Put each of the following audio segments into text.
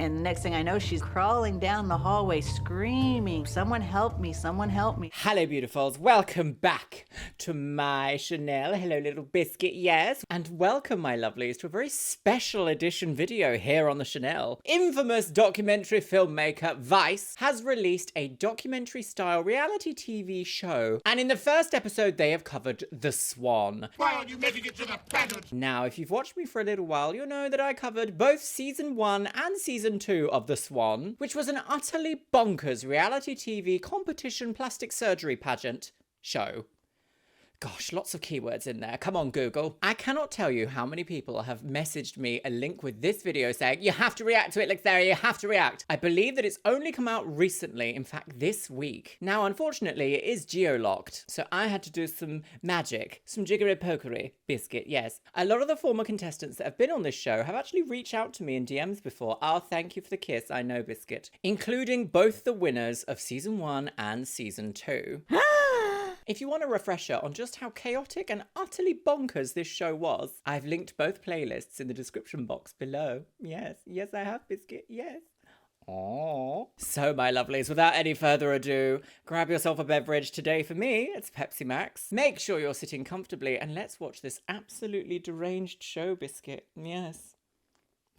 And the next thing I know, she's crawling down the hallway screaming, "Someone help me, someone help me." Hello, beautifuls. Welcome back to my Chanel. Hello, little biscuit, yes. And welcome, my lovelies, to a very special edition video here on the Chanel. Infamous documentary filmmaker Vice has released a documentary-style reality TV show. And in the first episode, they have covered The Swan. Why aren't you making it to the pageant? Now, if you've watched me for a little while, you'll know that I covered both Season 1 and Season 2 of The Swan, which was an utterly bonkers reality TV competition plastic surgery pageant show. Gosh, lots of keywords in there. Come on, Google. I cannot tell you how many people have messaged me a link with this video saying, you have to react to it, Luxeria, you have to react. I believe that it's only come out recently, in fact, this week. Now, unfortunately, it is geo-locked, so I had to do some magic, some jiggery-pokery, biscuit, yes. A lot of the former contestants that have been on this show have actually reached out to me in DMs before. Oh, thank you for the kiss, I know, biscuit. Including both the winners of Season 1 and Season 2. If you want a refresher on just how chaotic and utterly bonkers this show was, I've linked both playlists in the description box below. Yes, I have, biscuit, yes. Aww. So, my lovelies, without any further ado, grab yourself a beverage. Today for me, it's Pepsi Max. Make sure you're sitting comfortably and let's watch this absolutely deranged show, biscuit. Yes.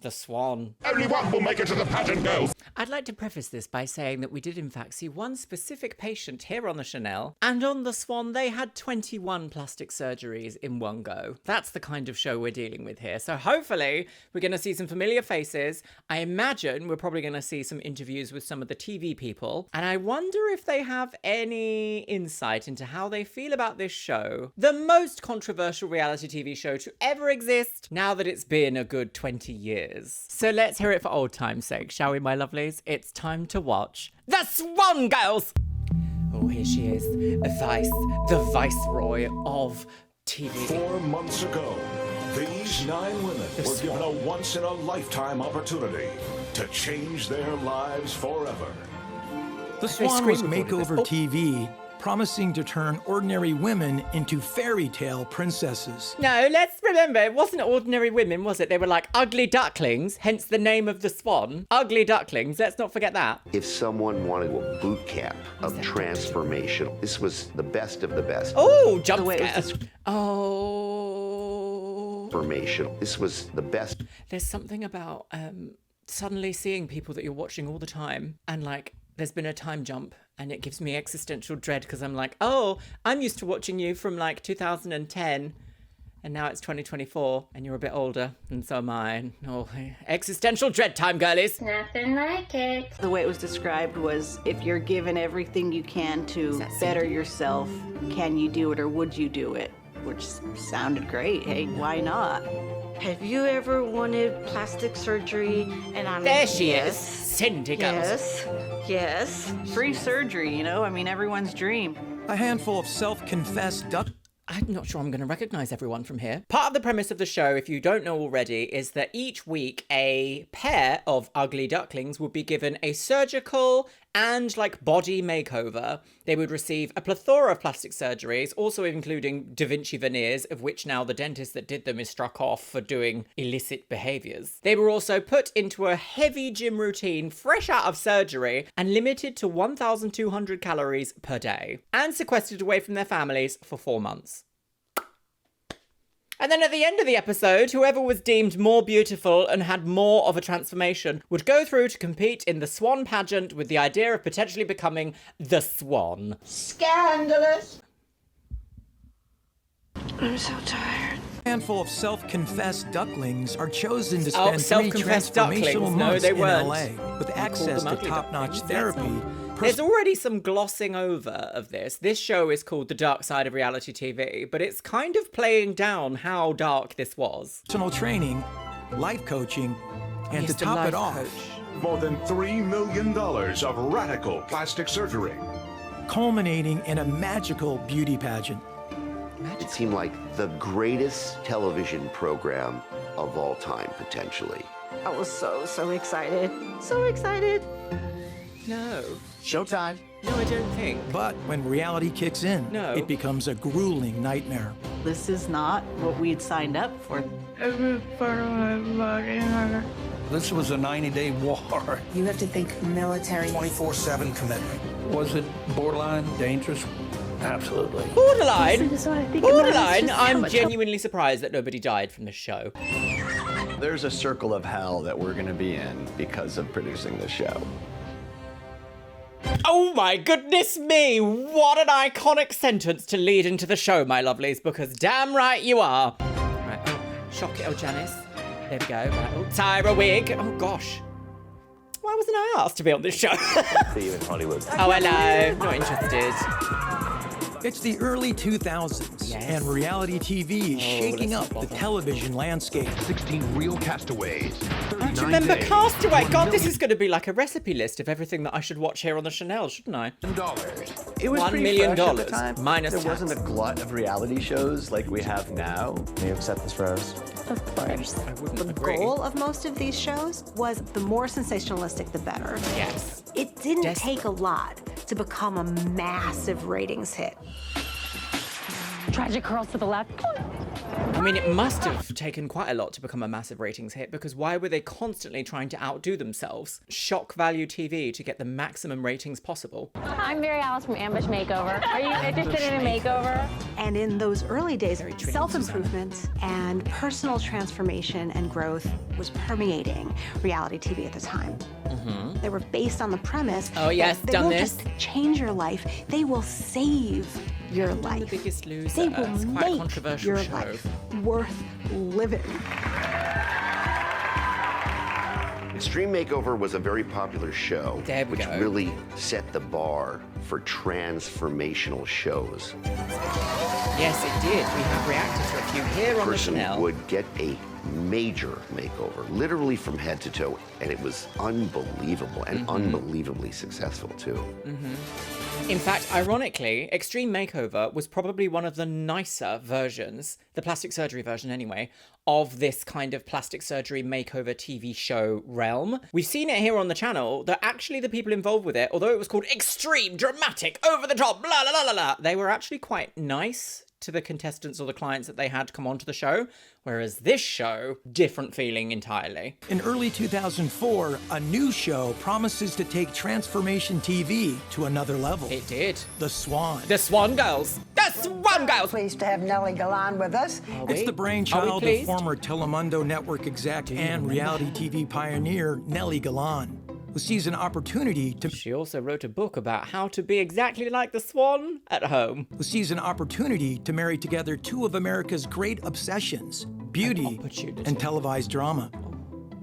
The Swan. Only one will make it to the pageant, girls. I'd like to preface this by saying that we did in fact see one specific patient here on the Chanel, and on the Swan they had 21 plastic surgeries in one go. That's the kind of show we're dealing with here. So hopefully we're going to see some familiar faces. I imagine we're probably going to see some interviews with some of the TV people, and I wonder if they have any insight into how they feel about this show. The most controversial reality TV show to ever exist, now that it's been a good 20 years. So let's hear it for old time's sake, shall we, my lovelies? It's time to watch The Swan, girls! Oh, here she is, Vice, the Viceroy of TV. 4 months ago, these 9 women were given a once-in-a-lifetime opportunity to change their lives forever. The Swan was makeover TV, promising to turn ordinary women into fairy tale princesses. No, let's remember, it wasn't ordinary women, was it? They were like ugly ducklings, hence the name of the Swan. Ugly ducklings, let's not forget that. If someone wanted a boot camp of transformation, this was the best of the best. Oh, jump scare. Transformation. This was the best. There's something about suddenly seeing people that you're watching all the time and like, there's been a time jump and it gives me existential dread because I'm like, oh, I'm used to watching you from like 2010 and now it's 2024 and you're a bit older and so am I. Oh, existential dread time, girlies. Nothing like it. The way it was described was, if you're given everything you can to better yourself, can you do it or would you do it? Which sounded great. Hey, why not? Have you ever wanted plastic surgery? And I'm there she is, Cindy goes. Yes. Free surgery, you know? I mean, everyone's dream. A handful of self-confessed I'm not sure I'm going to recognize everyone from here. Part of the premise of the show, if you don't know already, is that each week a pair of ugly ducklings would be given a surgical and like body makeover. They would receive a plethora of plastic surgeries, also including Da Vinci veneers, of which now the dentist that did them is struck off for doing illicit behaviors. They were also put into a heavy gym routine fresh out of surgery and limited to 1,200 calories per day and sequestered away from their families for 4 months. And then at the end of the episode, whoever was deemed more beautiful and had more of a transformation would go through to compete in the Swan pageant with the idea of potentially becoming the Swan. Scandalous. I'm so tired. A handful of self-confessed ducklings are chosen to Oh, spend 3 self-confessed ducklings. transformational No, months they in weren't. LA with access to ugly top-notch ducklings. therapy. There's already some glossing over of this. This show is called The Dark Side of Reality TV, but it's kind of playing down how dark this was. Personal training, life coaching, and to top it off, More than $3 million of radical plastic surgery. culminating in a magical beauty pageant. It seemed like the greatest television program of all time, potentially. I was so excited. So excited. No. Showtime. No, I don't think. But when reality kicks in, No. it becomes a grueling nightmare. This is not what we'd signed up for. Every part of my body hurt. This was a 90-day war. You have to think military. 24/7 commitment. Was it borderline dangerous? Absolutely. Borderline? This is what I think Borderline? about it. I'm genuinely surprised that nobody died from this show. There's a circle of hell that we're going to be in because of producing this show. Oh my goodness me! What an iconic sentence to lead into the show, my lovelies, because damn right you are. Right, oh, shock it, oh Janice. There we go. Right, oh, Tyra Wig. Oh gosh. Why wasn't I asked to be on this show? See you in Hollywood. Oh, hello. Not interested. It's the early 2000s, Yes. and reality TV is shaking up the television landscape. 16 real castaways. I have to remember Castaway. God, this is going to be like a recipe list of everything that I should watch here on the Chanel, shouldn't I? It was $1 pretty million fresh at the time. minus There tax. wasn't a glut of reality shows like we have now. Do you accept this, Rose? Of course. I wouldn't The agree. goal of most of these shows was the more sensationalistic, the better. Yes. It didn't Desperate. take a lot to become a massive ratings hit. Tragic curls to the left. I mean, it must have taken quite a lot to become a massive ratings hit, because why were they constantly trying to outdo themselves? Shock value TV to get the maximum ratings possible. I'm Mary Alice from Ambush Makeover. Are you interested in a makeover? And in those early days, Very trendy, self-improvement and personal transformation and growth was permeating reality TV at the time. They were based on the premise Oh, yes, that they done won't this. just change your life, they will save your The life. Biggest Loser. They will It's quite a make controversial your show. life worth living. Extreme Makeover was a very popular show, There we which go. really set the bar for transformational shows. Yes, it did. We have reacted to a few here on the Person Chanel. would get a major makeover, literally from head to toe, and it was unbelievable and unbelievably successful too. In fact, ironically, Extreme Makeover was probably one of the nicer versions, the plastic surgery version anyway, of this kind of plastic surgery makeover TV show realm. We've seen it here on the channel that actually the people involved with it, although it was called extreme, dramatic, over the top, blah, blah, blah, blah, blah, they were actually quite nice to the contestants or the clients that they had come onto the show, whereas this show, different feeling entirely. In early 2004, a new show promises to take transformation TV to another level. It did. The Swan. The Swan Girls. The Swan Girls! Pleased to have Nellie Galan with us. It's the brainchild of pleased? former Telemundo network exec and reality TV pioneer Nellie Galan, who sees an opportunity to She also wrote a book about how to be exactly like the Swan at home. marry together two of America's great obsessions, beauty opportunity. and televised drama.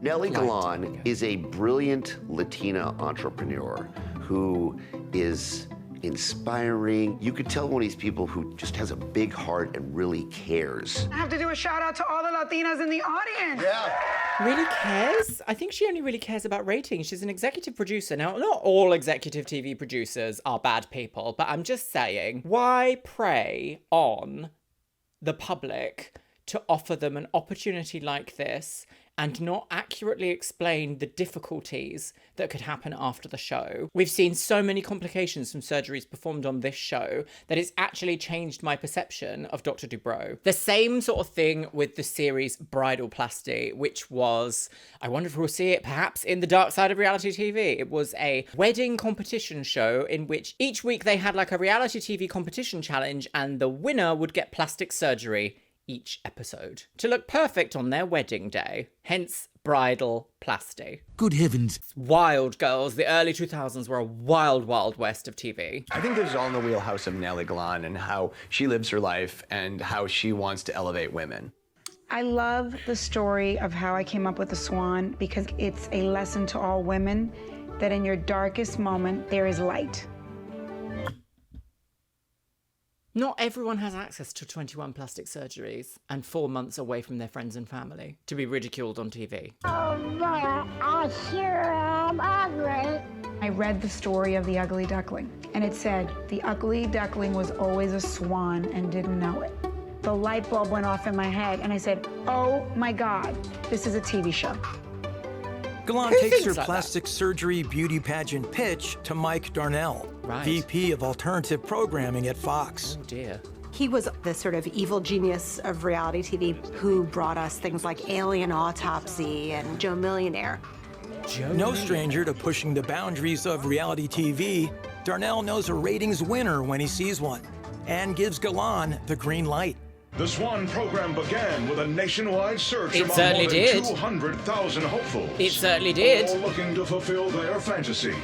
Nellie Galan is a brilliant Latina entrepreneur who is inspiring. You could tell one of these people who just has a big heart and really cares. I have to do a shout out to all the Latinas in the audience. Really cares? I think she only really cares about ratings. She's an executive producer. Now, not all executive TV producers are bad people, but I'm just saying, why prey on the public to offer them an opportunity like this and not accurately explain the difficulties that could happen after the show? We've seen so many complications from surgeries performed on this show that it's actually changed my perception of Dr. Dubrow. The same sort of thing with the series Bridalplasty, which was, I wonder if we'll see it perhaps in the dark side of reality TV. It was a wedding competition show in which each week they had like a reality TV competition challenge and the winner would get plastic surgery each episode to look perfect on their wedding day. Hence, Bridalplasty. Good heavens. Wild Girls. The early 2000s were a wild, wild west of TV. I think this is all in the wheelhouse of Nellie Galan and how she lives her life and how she wants to elevate women. I love the story of how I came up with the Swan because it's a lesson to all women that in your darkest moment, there is light. Not everyone has access to 21 plastic surgeries and 4 months away from their friends and family to be ridiculed on TV. Oh, my, I sure am ugly. I read the story of the ugly duckling, and it said the ugly duckling was always a swan and didn't know it. The light bulb went off in my head, and I said, oh my God, this is a TV show. Galan Who takes her thinks like plastic surgery beauty pageant pitch to Mike Darnell, Right. VP of Alternative Programming at Fox. Oh dear. He was the sort of evil genius of reality TV who brought us things like Alien Autopsy and Joe Millionaire. No stranger to pushing the boundaries of reality TV, Darnell knows a ratings winner when he sees one and gives Galan the green light. The Swan program began with a nationwide search It among certainly more than did. 200,000 hopefuls. It certainly did. All looking to fulfill their fantasy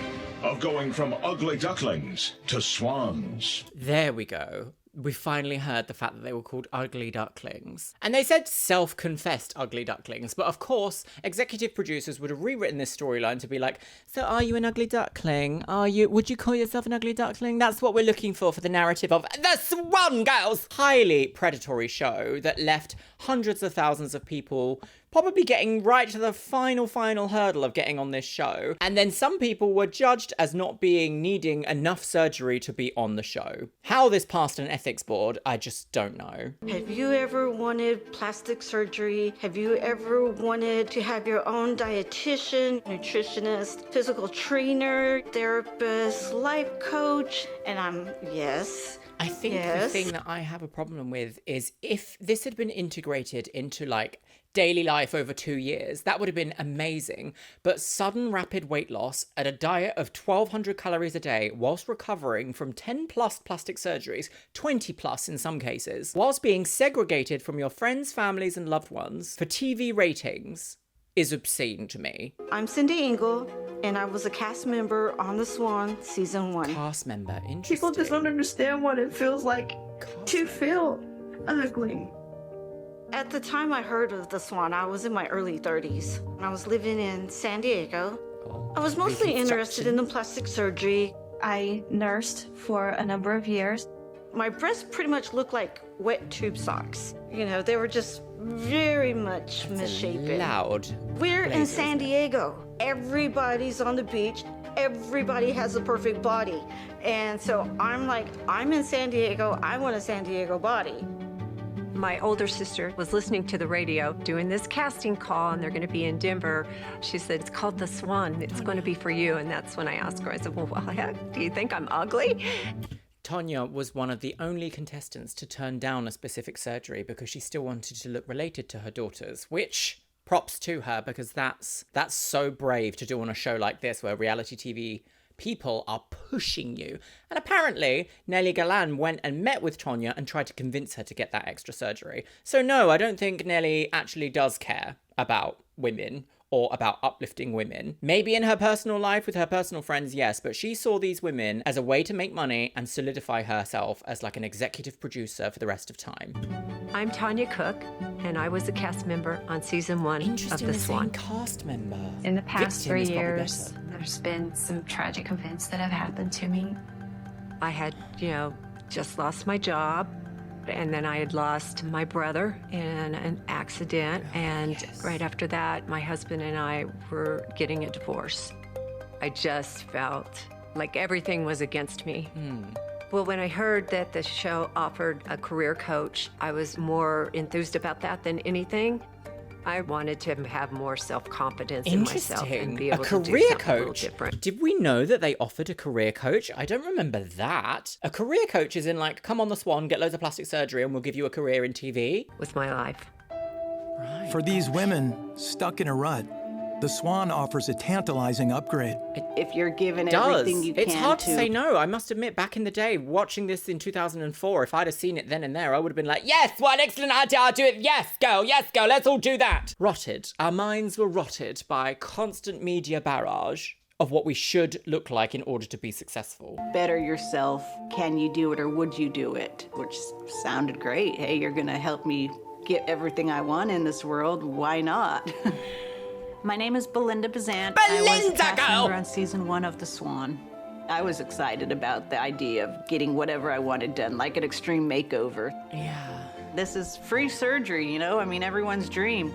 of going from ugly ducklings to swans. There we go. We finally heard the fact that they were called ugly ducklings. And they said self-confessed ugly ducklings, but of course, executive producers would have rewritten this storyline to be like, so are you an ugly duckling? Would you call yourself an ugly duckling? That's what we're looking for the narrative of The Swan Girls! Highly predatory show that left hundreds of thousands of people probably getting right to the final hurdle of getting on this show. And then some people were judged as not needing enough surgery to be on the show. How this passed an ethics board, I just don't know. Have you ever wanted plastic surgery? Have you ever wanted to have your own dietitian, nutritionist, physical trainer, therapist, life coach? And yes. I think the thing that I have a problem with is if this had been integrated into like daily life over 2 years, that would have been amazing. But sudden rapid weight loss at a diet of 1,200 calories a day whilst recovering from 10 plus plastic surgeries, 20 plus in some cases, whilst being segregated from your friends, families and loved ones for TV ratings is obscene to me. I'm Cindy Ingle, and I was a cast member on The Swan season 1. Cast member, interesting. People just don't understand what it feels like to feel ugly. At the time I heard of The Swan, I was in my early 30s. I was living in San Diego. I was mostly interested in the plastic surgery. I nursed for a number of years. My breasts pretty much looked like wet tube socks. You know, they were just very much misshapen. Loud. We're in San Diego. Everybody's on the beach. Everybody has a perfect body. And so I'm like, I'm in San Diego. I want a San Diego body. My older sister was listening to the radio doing this casting call, and they're going to be in Denver. She said, it's called The Swan. It's going to be for you. And that's when I asked her, I said, well, heck, do you think I'm ugly? Tawnya was one of the only contestants to turn down a specific surgery because she still wanted to look related to her daughters, which props to her because that's so brave to do on a show like this where reality TV people are pushing you. And apparently, Nellie Galan went and met with Tawnya and tried to convince her to get that extra surgery. So no, I don't think Nellie actually does care about women or about uplifting women. Maybe in her personal life with her personal friends, yes, but she saw these women as a way to make money and solidify herself as like an executive producer for the rest of time. I'm Tawnya Cooke, and I was a cast member on season 1 of The Swan. Cast member. In the past Victim 3 is probably years, better. there's been some tragic events that have happened to me. I had, just lost my job, and then I had lost my brother in an accident, and right after that, my husband and I were getting a divorce. I just felt like everything was against me. Well, when I heard that the show offered a career coach, I was more enthused about that than anything. I wanted to have more self-confidence in myself and be able to do something a little different. Did we know that they offered a career coach? I don't remember that. A career coach is in like, come on The Swan, get loads of plastic surgery and we'll give you a career in TV. With my life. Right. For these women stuck in a rut, The Swan offers a tantalizing upgrade. If you're given everything you can It's hard to say no. I must admit, back in the day, watching this in 2004, if I'd have seen it then and there, I would have been like, yes, what an excellent idea, I'll do it. Yes, girl, let's all do that. Rotted. Our minds were rotted by constant media barrage of what we should look like in order to be successful. Better yourself. Can you do it or would you do it? Which sounded great. Hey, you're gonna help me get everything I want in this world. Why not? My name is Belinda Bessant. I was a cast member on season 1 of The Swan. I was excited about the idea of getting whatever I wanted done, like an extreme makeover. Yeah. This is free surgery, I mean, everyone's dream.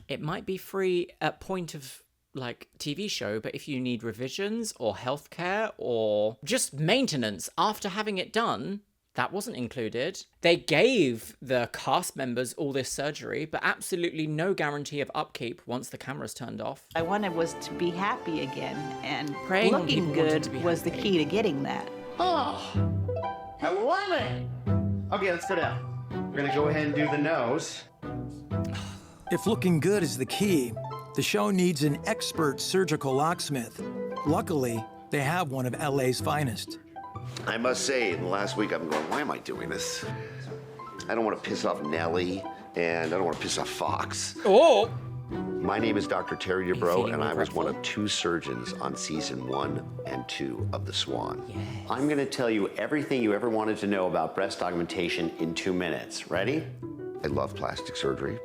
It might be free at point of like TV show, but if you need revisions or healthcare or just maintenance after having it done, that wasn't included. They gave the cast members all this surgery, but absolutely no guarantee of upkeep once the camera's turned off. I wanted was to be happy again, and Praying looking good was the key to getting that. Oh, I love it. Okay, let's go down. We're gonna go ahead and do the nose. If looking good is the key, the show needs an expert surgical locksmith. Luckily, they have one of LA's finest. I must say, in the last week, I'm going, why am I doing this? I don't want to piss off Nellie, and I don't want to piss off Fox. Oh! My name is Dr. Terry Dubrow, and I was one of 2 surgeons on season 1 and 2 of The Swan. Yes. I'm gonna tell you everything you ever wanted to know about breast augmentation in 2 minutes. Ready? I love plastic surgery.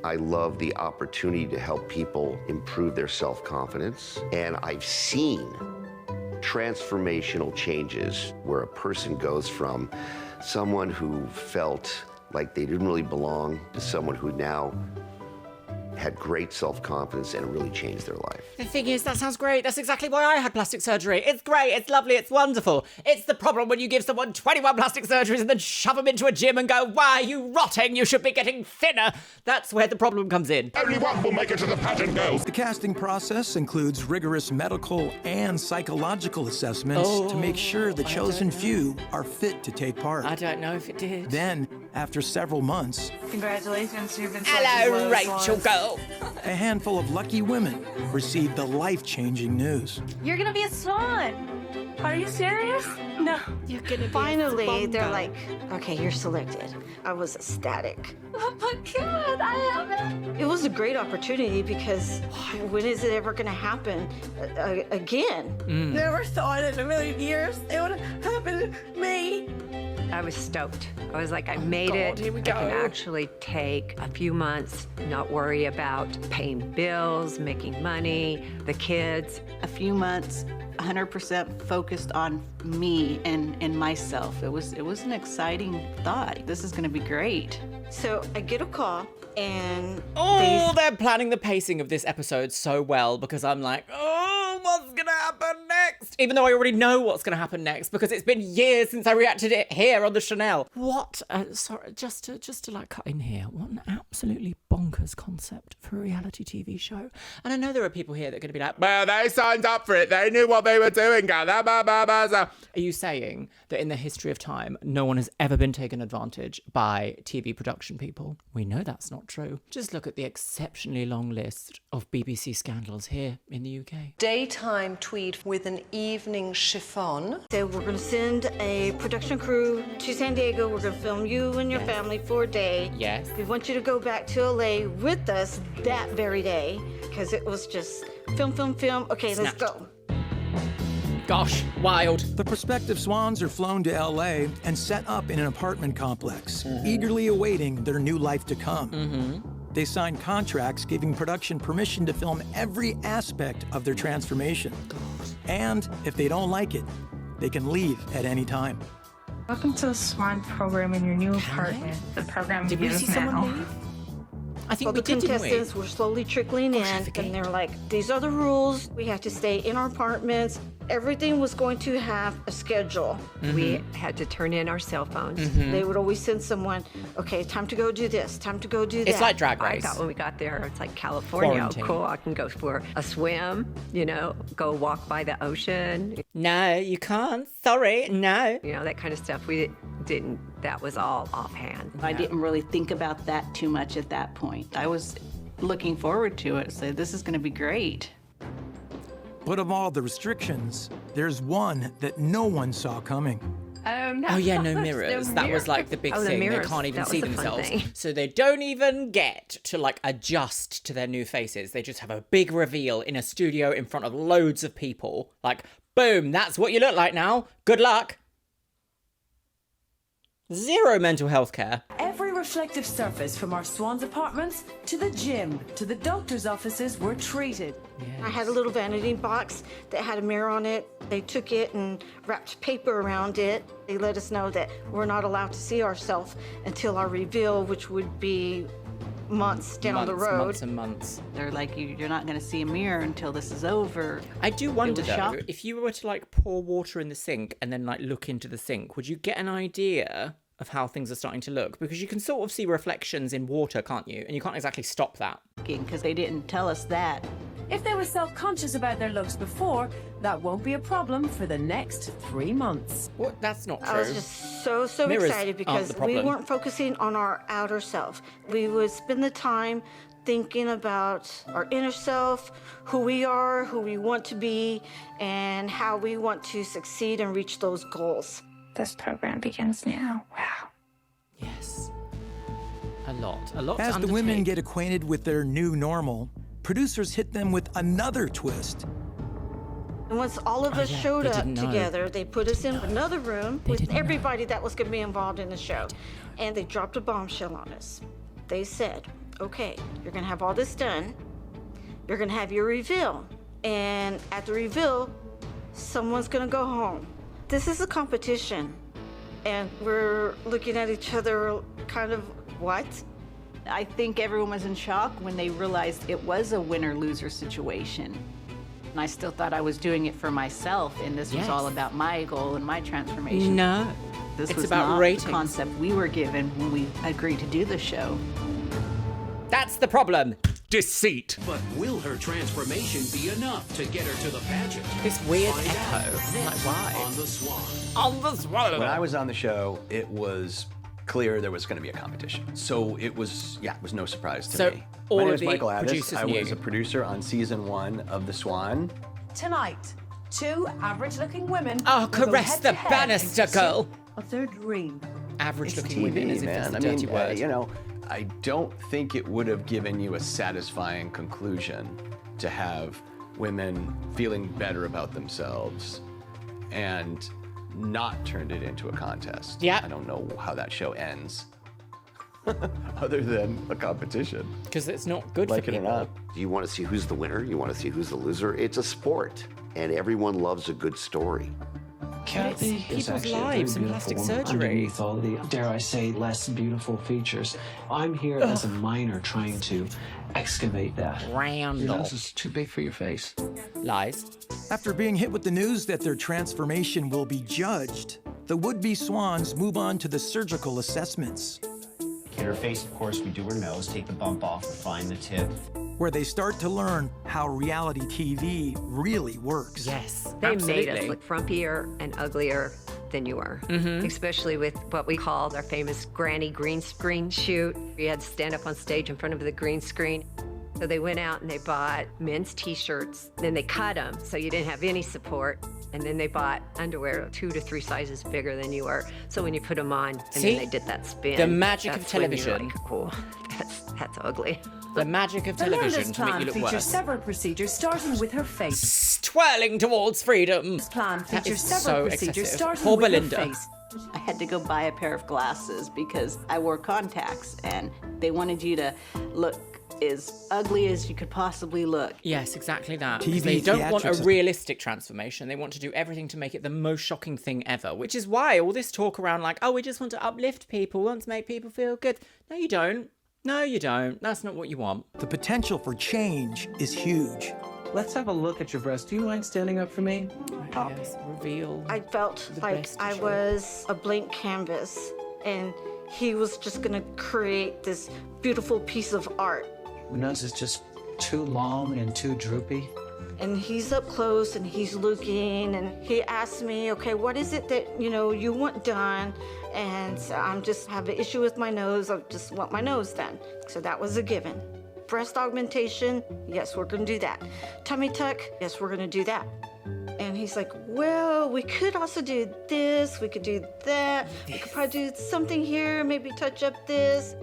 I love the opportunity to help people improve their self-confidence. And I've seen transformational changes where a person goes from someone who felt like they didn't really belong to someone who now had great self-confidence and really changed their life. The thing is, that sounds great. That's exactly why I had plastic surgery. It's great, it's lovely, it's wonderful. It's the problem when you give someone 21 plastic surgeries and then shove them into a gym and go, why are you rotting? You should be getting thinner. That's where the problem comes in. Only one will make it to the pageant, girls. The casting process includes rigorous medical and psychological assessments to make sure the chosen few are fit to take part. I don't know if it did. Then, after several months, Congratulations, you've been hello, Rachel girl. A handful of lucky women received the life-changing news. You're gonna be a swan. Are you serious? No. You're gonna finally, they're like, okay, you're selected. I was ecstatic. Oh my God, I love it. It was a great opportunity because when is it ever gonna happen again? Never thought in a million years it would happen to me. I was stoked. I was like, I made it. Here we I go. can actually take a few months, not worry about paying bills, making money, the kids. A few months, 100% focused on me and myself. It was an exciting thought. This is gonna be great. So I get a call and they're planning the pacing of this episode so well because I'm like, oh, what's gonna happen next? Even though I already know what's gonna happen next because it's been years since I reacted it here on the Chanel. What? Sorry, just to like cut in here. What an absolutely bonkers concept for a reality TV show. And I know there are people here that are gonna be like, well, they signed up for it. They knew what they were doing. Are you saying that in the history of time, no one has ever been taken advantage by TV production people? We know that's not true. Just look at the exceptionally long list of BBC scandals here in the UK. Daytime tweed with an evening chiffon. So we're going to send a production crew to San Diego. We're going to film you and your family for a day. Yes. We want you to go back to LA with us that very day because it was just film. Okay, Snapped. let's go. Gosh, wild. The prospective swans are flown to LA and set up in an apartment complex, eagerly awaiting their new life to come. They sign contracts giving production permission to film every aspect of their transformation. And if they don't like it, they can leave at any time. Welcome to the Swan program in your new apartment. The program Did we begins see someone now. leave? I think Well, we the did, didn't we? contestants were slowly trickling in, and they're like, these are the rules. We have to stay in our apartments. Everything was going to have a schedule. We had to turn in our cell phones. They would always send someone, okay, time to go do this, time to go do that. It's like Drag I Race. thought when we got there, it's like California. Quarantine. Oh, cool. I can go for a swim, go walk by the ocean. No, you can't. Sorry, no. That kind of stuff. We didn't, that was all offhand. I didn't really think about that too much at that point. I was looking forward to it, so this is gonna be great. But of all the restrictions, there's one that no one saw coming. Oh yeah, no mirrors. That was like the big Oh, the thing. They mirrors. can't even That see was the fun themselves. thing. So they don't even get to like adjust to their new faces. They just have a big reveal in a studio in front of loads of people. Like, boom, that's what you look like now. Good luck. Zero mental health care. Every reflective surface from our Swan's apartments to the gym to the doctor's offices were treated. I had a little vanity box that had a mirror on it. They took it and wrapped paper around it. They let us know that we're not allowed to see ourselves until our reveal, which would be months down the road. Months and months. They're like, you're not gonna see a mirror until this is over. I do wonder was though, shocking. if you were to like pour water in the sink and then like look into the sink, would you get an idea of how things are starting to look? Because you can sort of see reflections in water, can't you? And you can't exactly stop that. Because they didn't tell us that. If they were self-conscious about their looks before, that won't be a problem for the next 3 months. What? That's not true. I was just so Mirrors excited aren't because the we problem. weren't focusing on our outer self. We would spend the time thinking about our inner self, who we are, who we want to be, and how we want to succeed and reach those goals. This program begins now. Wow. Yes. A lot As to the women undertake. get acquainted with their new normal, producers hit them with another twist. And once all of us showed they up didn't know. together, they put us in another room with everybody that was going to be involved in the show. And they dropped a bombshell on us. They said, okay, you're going to have all this done. You're going to have your reveal. And at the reveal, someone's going to go home. This is a competition. And we're looking at each other kind of, what? I think everyone was in shock when they realized it was a winner-loser situation. And I still thought I was doing it for myself, and this was Yes. all about my goal and my transformation. No. This It's was about not ratings. the concept we were given when we agreed to do the show. That's the problem. Deceit. But will her transformation be enough to get her to the pageant? This weird Find echo. out Like, next why? On the Swan. On the Swan. When I was on the show, it was clear there was going to be a competition. So it was no surprise to So me. all My name of is the Michael Addis. producers I was knew. a producer on season 1 of The Swan. Tonight, two average-looking women. Oh, will go caress the head-to-head Bannister in pursuit girl. Of their dream. Average-looking women, as if it's a dirty word. You know, I don't think it would have given you a satisfying conclusion to have women feeling better about themselves and not turned it into a contest. Yeah. I don't know how that show ends. Other than a competition. Because it's not good Like for it or people. not. You want to see who's the winner? You want to see who's the loser? It's a sport, and everyone loves a good story. Kathy It's is people's actually a very lives and beautiful plastic woman surgery. underneath all the, dare I say, less beautiful features. I'm here as a miner trying to excavate that. Your Randall. nose is too big for your face. Lies. After being hit with the news that their transformation will be judged, the would-be swans move on to the surgical assessments, In her face, of course, we do her nose, take the bump off, refine the tip. where they start to learn how reality TV really works. Yes, They absolutely. made us look frumpier and uglier than you were, especially with what we called our famous granny green screen shoot. We had to stand up on stage in front of the green screen. So they went out and they bought men's t-shirts, then they cut them so you didn't have any support. And then they bought underwear 2 to 3 sizes bigger than you were. So when you put them on, and See? then they did that spin. The magic of that's when you're television. like, oh, that's ugly. The magic of television Belinda's to make plan you look features worse. several procedures starting with her face. Twirling towards freedom. Plan That features is several so procedures excessive. starting Poor with Belinda. her face. I had to go buy a pair of glasses because I wore contacts, and they wanted you to look as ugly as you could possibly look. Yes, exactly that. TV 'Cause they don't want a theatrics. realistic transformation. They want to do everything to make it the most shocking thing ever, which is why all this talk around like, oh, we just want to uplift people, we want to make people feel good. No, you don't. No, you don't. That's not what you want. The potential for change is huge. Let's have a look at your breast. Do you mind standing up for me? Yes, reveal. I felt like best I show. was a blank canvas, and he was just gonna create this beautiful piece of art. Your nose is just too long and too droopy. And he's up close and he's looking, and he asked me, okay, what is it that you want done? And so I'm just have an issue with my nose. I just want my nose done. So that was a given. Breast augmentation, yes, we're gonna do that. Tummy tuck, yes, we're gonna do that. And he's like, well, we could also do this, we could do that, we could probably do something here, maybe touch up this.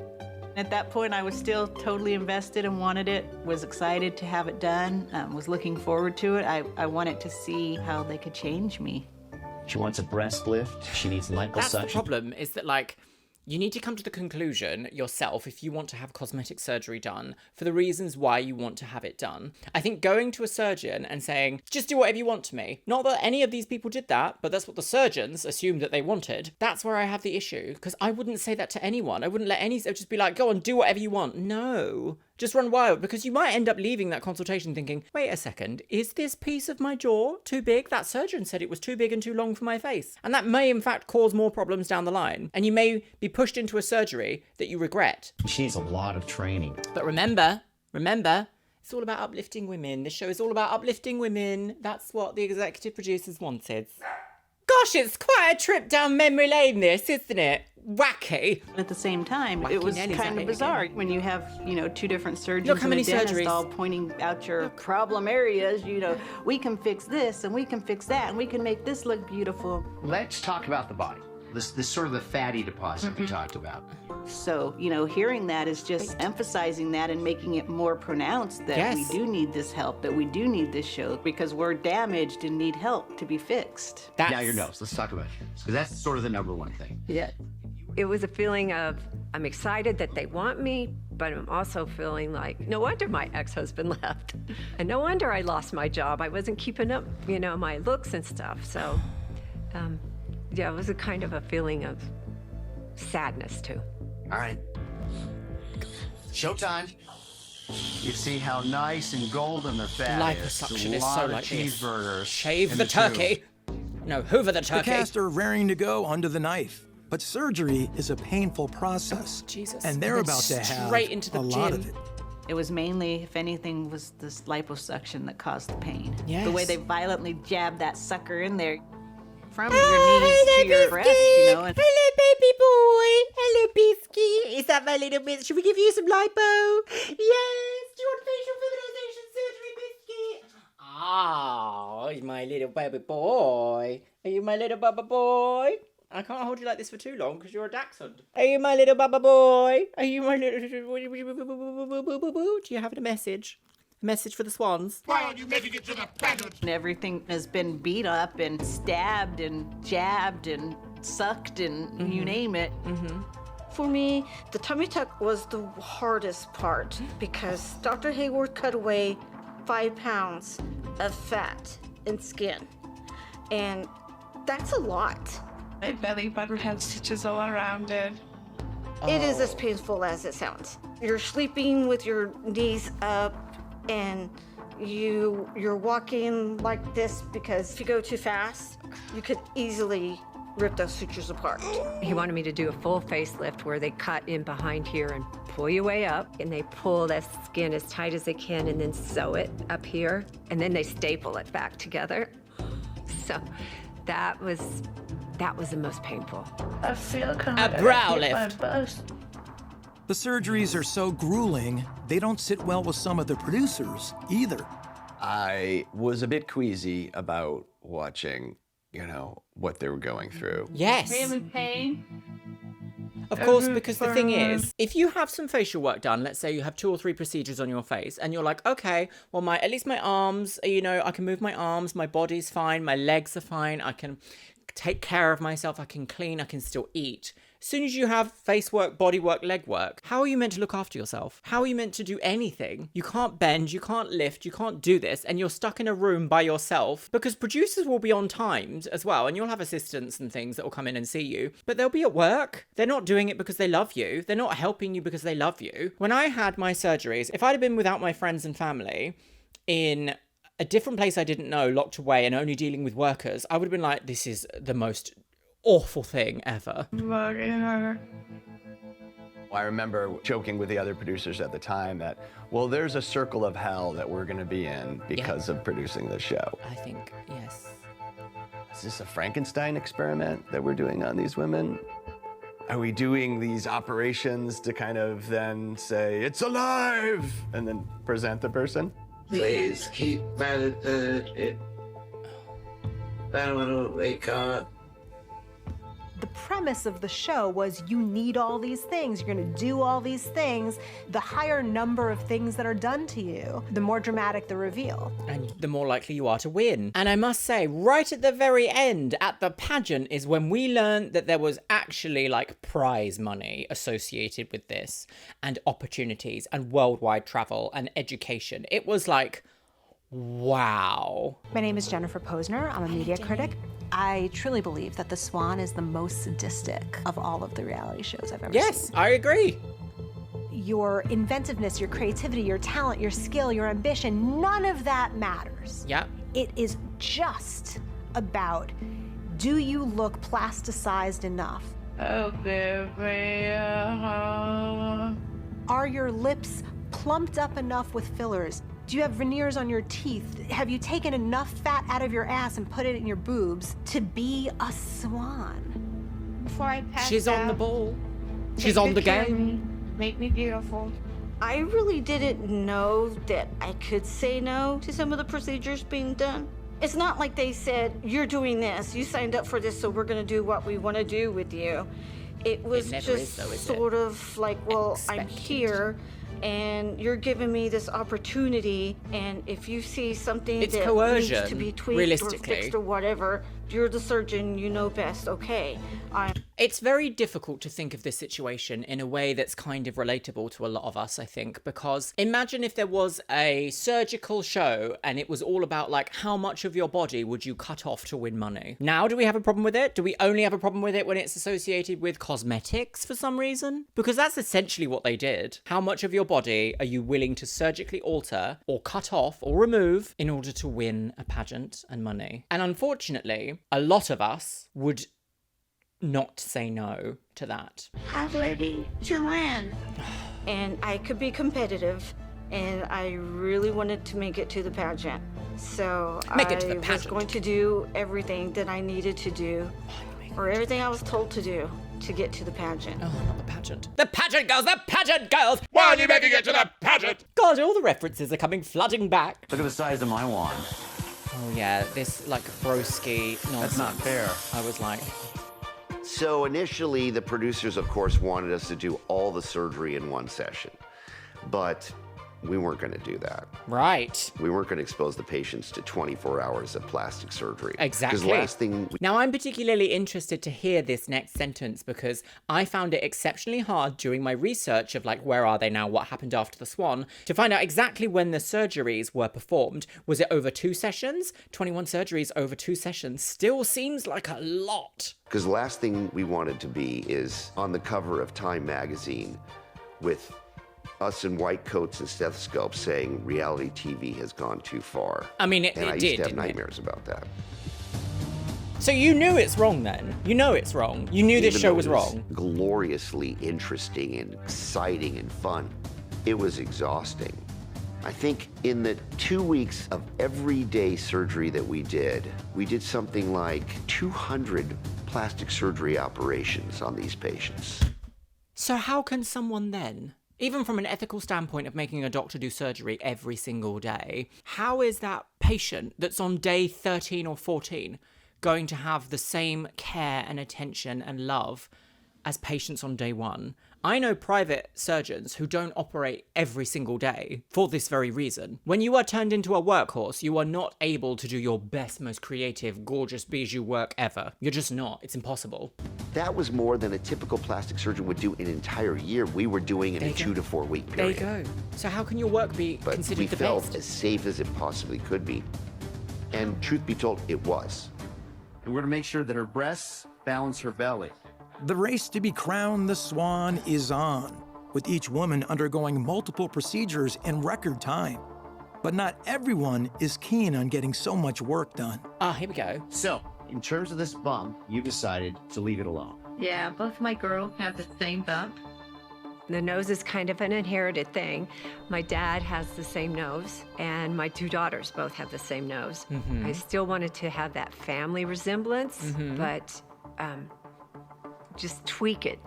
At that point, I was still totally invested and wanted it, was excited to have it done, was looking forward to it. I wanted to see how they could change me. She wants a breast lift. She needs liposuction. That's the problem, is that, like, you need to come to the conclusion yourself if you want to have cosmetic surgery done for the reasons why you want to have it done. I think going to a surgeon and saying, just do whatever you want to me, not that any of these people did that, but that's what the surgeons assumed that they wanted. That's where I have the issue, because I wouldn't say that to anyone. I wouldn't let any, just be like, go on, do whatever you want. No. Just run wild, because you might end up leaving that consultation thinking, wait a second, is this piece of my jaw too big? That surgeon said it was too big and too long for my face. And that may in fact cause more problems down the line. And you may be pushed into a surgery that you regret. She needs a lot of training. But remember, it's all about uplifting women. This show is all about uplifting women. That's what the executive producers wanted. Gosh, it's quite a trip down memory lane, this, isn't it? Wacky. At the same time, Wacky it was Nelly's kind at of it bizarre again. when you have, you know, 2 different surgeons Look how many and a dentist surgeries. all pointing out your problem areas. You know, we can fix this and we can fix that and we can make this look beautiful. Let's talk about the body. This sort of the fatty deposit we talked about. So, you know, hearing that is just emphasizing that and making it more pronounced that Yes. we do need this help, that we do need this show because we're damaged and need help to be fixed. Now your nose. Let's talk about it. Because that's sort of the number one thing. Yeah. It was a feeling of, I'm excited that they want me, but I'm also feeling like, no wonder my ex-husband left. And no wonder I lost my job. I wasn't keeping up, you know, my looks and stuff. So, yeah, it was a kind of a feeling of sadness, too. All right. Showtime. You see how nice and golden the fat is. Liposuction A is lot so of like this. cheeseburgers. Shave in the tube. turkey. No, hoover the The turkey. cast are raring to go under the knife. But surgery is a painful process. Jesus. And they're And about to then have straight into the a lot gym. of it. It was mainly, if anything, was this liposuction that caused the pain. Yes. The way they violently jabbed that sucker in there. From your knees to your breast, you know. And Hello, baby boy. Hello, Biscuit. Is that my little bit? Should we give you some lipo? Yes. Do you want facial feminization surgery, Biscuit? Oh, my little baby boy. Are you my little bubba boy? I can't hold you like this for too long because you're a dachshund. Are you my little bubba boy? Are you my little... Do you have a message? A message for the swans? Why aren't you making it to the pageant? And everything has been beat up and stabbed and jabbed and sucked and you name it. For me, the tummy tuck was the hardest part because Dr. Hayward cut away 5 pounds of fat and skin. And that's a lot. My belly button had stitches all around it. It is as painful as it sounds. You're sleeping with your knees up and you're walking like this because if you go too fast, you could easily rip those sutures apart. He wanted me to do a full facelift where they cut in behind here and pull you way up, and they pull that skin as tight as they can and then sew it up here, and then they staple it back together. So that was the most painful. I feel kind A of brow like I hit lift. my bust. The surgeries are so grueling, they don't sit well with some of the producers either. I was a bit queasy about watching, you know, what they were going through. Yes. Really pain. Of course, because the thing is, if you have some facial work done, let's say you have 2 or 3 procedures on your face, and you're like, okay, well, at least my arms, you know, I can move my arms, my body's fine, my legs are fine, I can take care of myself, I can clean, I can still eat. As soon as you have face work, body work, leg work, how are you meant to look after yourself? How are you meant to do anything? You can't bend, you can't lift, you can't do this, and you're stuck in a room by yourself because producers will be on times as well, and you'll have assistants and things that will come in and see you, but they'll be at work. They're not doing it because they love you. They're not helping you because they love you. When I had my surgeries, if I'd have been without my friends and family in a different place I didn't know, locked away and only dealing with workers, I would have been like, this is the most awful thing ever. I remember joking with the other producers at the time that, well, there's a circle of hell that we're going to be in because of producing the show. I think, yes. Is this a Frankenstein experiment that we're doing on these women? Are we doing these operations to kind of then say, it's alive, and then present the person? Please keep meditating. I don't want to wake up. The premise of the show was you need all these things, you're gonna do all these things. The higher number of things that are done to you, the more dramatic the reveal. And the more likely you are to win. And I must say, right at the very end, at the pageant, is when we learned that there was actually like prize money associated with this, and opportunities, and worldwide travel, and education. It was like, wow. My name is Jennifer Posner. I'm a media critic. I truly believe that The Swan is the most sadistic of all of the reality shows I've ever seen. Yes, I agree. Your inventiveness, your creativity, your talent, your skill, your ambition, none of that matters. Yeah. It is just about, do you look plasticized enough? Are your lips plumped up enough with fillers? Do you have veneers on your teeth? Have you taken enough fat out of your ass and put it in your boobs to be a swan? Before I pass She's on the ball. She's on the game. Make me beautiful. I really didn't know that I could say no to some of the procedures being done. It's not like they said, you're doing this, you signed up for this, so we're gonna do what we wanna do with you. It was just sort of like, well, I'm here, and you're giving me this opportunity, and if you see something It's that coercion, needs to be tweaked or realistically. fixed or whatever, you're the surgeon, you know best, okay. It's very difficult to think of this situation in a way that's kind of relatable to a lot of us, I think, because imagine if there was a surgical show and it was all about, like, how much of your body would you cut off to win money? Now, do we have a problem with it? Do we only have a problem with it when it's associated with cosmetics for some reason? Because that's essentially what they did. How much of your body are you willing to surgically alter or cut off or remove in order to win a pageant and money? And unfortunately, a lot of us would not say no to that. I'm ready to win. And I could be competitive, and I really wanted to make it to the pageant. So I was going to do everything that I needed to do, or everything I was told to do to get to the pageant. Oh, not the pageant. The pageant girls! The pageant girls! Why are you making it to the pageant? God, all the references are coming flooding back. Look at the size of my wand. Oh yeah, this like broski nonsense. That's not fair. I was like... So initially, the producers, of course, wanted us to do all the surgery in one session, but we weren't going to do that. Right. We weren't going to expose the patients to 24 hours of plastic surgery. Exactly. Because last thing... Now, I'm particularly interested to hear this next sentence because I found it exceptionally hard during my research of, like, where are they now, what happened after the Swan, to find out exactly when the surgeries were performed. Was it over 2 sessions? 21 surgeries over 2 sessions still seems like a lot. Because the last thing we wanted to be is on the cover of Time magazine with us in white coats and stethoscopes saying reality TV has gone too far. I mean, and I used to have nightmares about that. So you knew it's wrong then? You know it's wrong. You knew this show was wrong. Gloriously interesting and exciting and fun. It was exhausting. I think in the 2 weeks of everyday surgery that we did something like 200 plastic surgery operations on these patients. So how can someone then, even from an ethical standpoint of making a doctor do surgery every single day, how is that patient that's on day 13 or 14 going to have the same care and attention and love as patients on day 1? I know private surgeons who don't operate every single day for this very reason. When you are turned into a workhorse, you are not able to do your best, most creative, gorgeous bijou work ever. You're just not. It's impossible. That was more than a typical plastic surgeon would do an entire year. We were doing in a 2 to 4 week period. There you go. So how can your work be considered the best? But we felt as safe as it possibly could be. And truth be told, it was. And we're going to make sure that her breasts balance her belly. The race to be crowned the Swan is on, with each woman undergoing multiple procedures in record time. But not everyone is keen on getting so much work done. Here we go. So, in terms of this bump, you decided to leave it alone. Yeah, both my girls have the same bump. The nose is kind of an inherited thing. My dad has the same nose, and my 2 daughters both have the same nose. Mm-hmm. I still wanted to have that family resemblance, but just tweak it.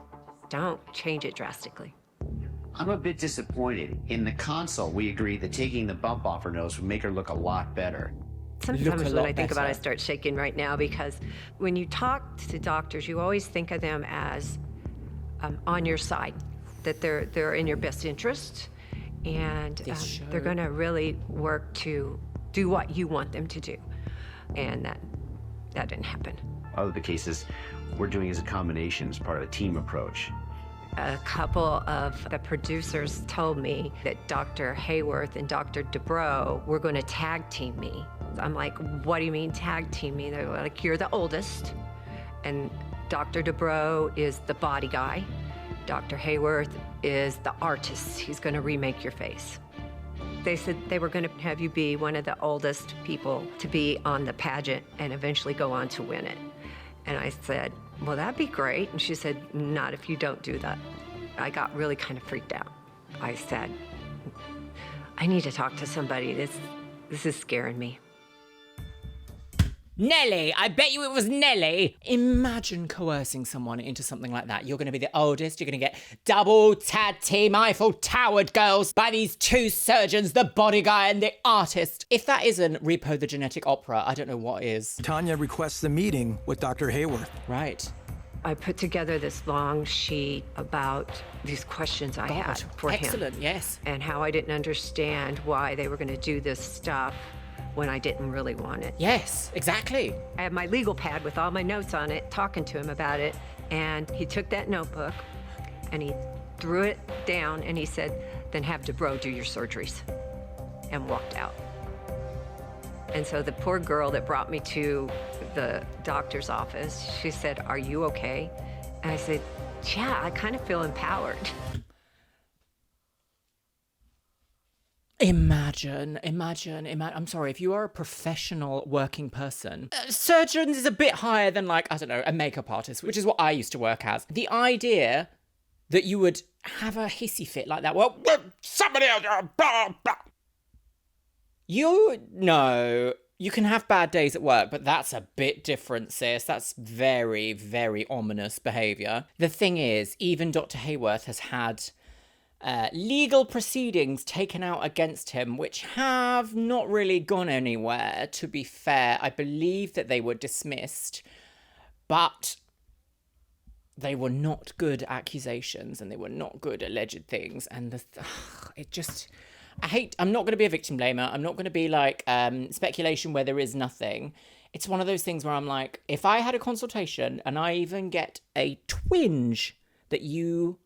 Don't change it drastically. I'm a bit disappointed. In the consult, we agreed that taking the bump off her nose would make her look a lot better. Sometimes when I think about it, I start shaking right now because when you talk to doctors, you always think of them as on your side, that they're in your best interest, and they're going to really work to do what you want them to do, and that didn't happen. Other the cases we're doing as a combination as part of a team approach. A couple of the producers told me that Dr. Hayworth and Dr. Dubrow were going to tag team me. I'm like, what do you mean tag team me? They're like, you're the oldest, and Dr. Dubrow is the body guy. Dr. Hayworth is the artist. He's going to remake your face. They said they were going to have you be one of the oldest people to be on the pageant and eventually go on to win it. And I said, well, that'd be great. And she said, not if you don't do that. I got really kind of freaked out. I said, I need to talk to somebody. This is scaring me. Nelly, I bet you it was Nelly. Imagine coercing someone into something like that. You're going to be the oldest. You're going to get double tag team Eiffel Towered girls by these two surgeons, the body guy and the artist. If that isn't Repo the Genetic Opera, I don't know what is. Tawnya requests a meeting with Dr. Hayworth. Right. I put together this long sheet about these questions I had for him. Excellent, yes. And how I didn't understand why they were going to do this stuff when I didn't really want it. Yes, exactly. I have my legal pad with all my notes on it, talking to him about it, and he took that notebook and he threw it down and he said, then have Dubrow do your surgeries, and walked out. And so the poor girl that brought me to the doctor's office, she said, are you okay? And I said, yeah, I kind of feel empowered. Imagine, I'm sorry, if you are a professional working person, surgeons is a bit higher than, like, I don't know, a makeup artist, which is what I used to work as. The idea that you would have a hissy fit like that, well, somebody else, blah, blah. You can have bad days at work, but that's a bit different, sis. That's very, very ominous behaviour. The thing is, even Dr. Hayworth has had legal proceedings taken out against him, which have not really gone anywhere, to be fair. I believe that they were dismissed, but they were not good accusations and they were not good alleged things. And I'm not going to be a victim blamer. I'm not going to be like speculation where there is nothing. It's one of those things where I'm like, if I had a consultation and I even get a twinge that you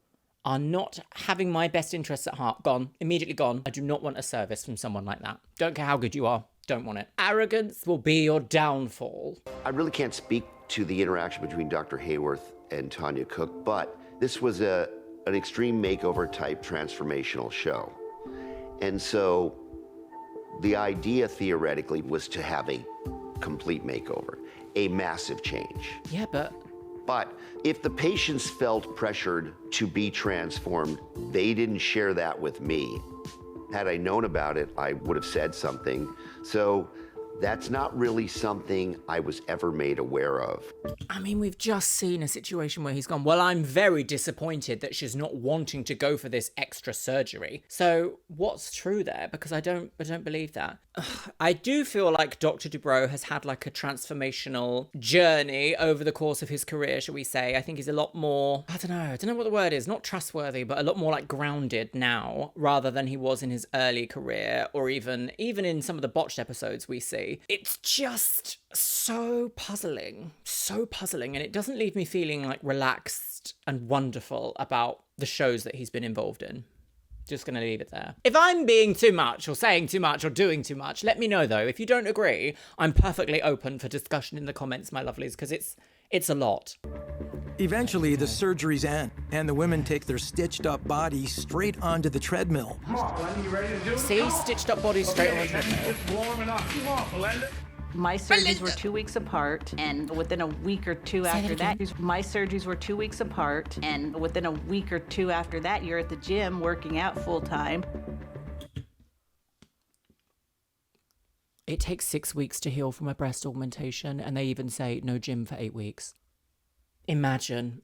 are not having my best interests at heart, gone, immediately gone. I do not want a service from someone like that. Don't care how good you are, don't want it. Arrogance will be your downfall. I really can't speak to the interaction between Dr. Hayworth and Tawnya Cooke, but this was an extreme makeover type transformational show. And so the idea theoretically was to have a complete makeover, a massive change. Yeah, but if the patients felt pressured to be transformed, they didn't share that with me. Had I known about it, I would have said something. So that's not really something I was ever made aware of. I mean, we've just seen a situation where he's gone, well, I'm very disappointed that she's not wanting to go for this extra surgery. So what's true there? Because I don't believe that. I do feel like Dr. Dubrow has had like a transformational journey over the course of his career, shall we say. I think he's a lot more, I don't know what the word is, not trustworthy, but a lot more like grounded now rather than he was in his early career, or even in some of the botched episodes we see. It's just so puzzling, and it doesn't leave me feeling like relaxed and wonderful about the shows that he's been involved in. Just gonna leave it there. If I'm being too much or saying too much or doing too much, let me know though. If you don't agree, I'm perfectly open for discussion in the comments, my lovelies, because it's a lot. Eventually, the surgeries end, and the women take their stitched-up bodies straight onto the treadmill. Come on, Belinda, you ready to do it? See, stitched-up bodies straight on the treadmill. It's warm enough. Come on, Belinda. My surgeries were 2 weeks apart, and within a week or two after that, my surgeries were 2 weeks apart, and within a week or two after that, you're at the gym working out full time. It takes 6 weeks to heal from a breast augmentation, and they even say no gym for 8 weeks. Imagine.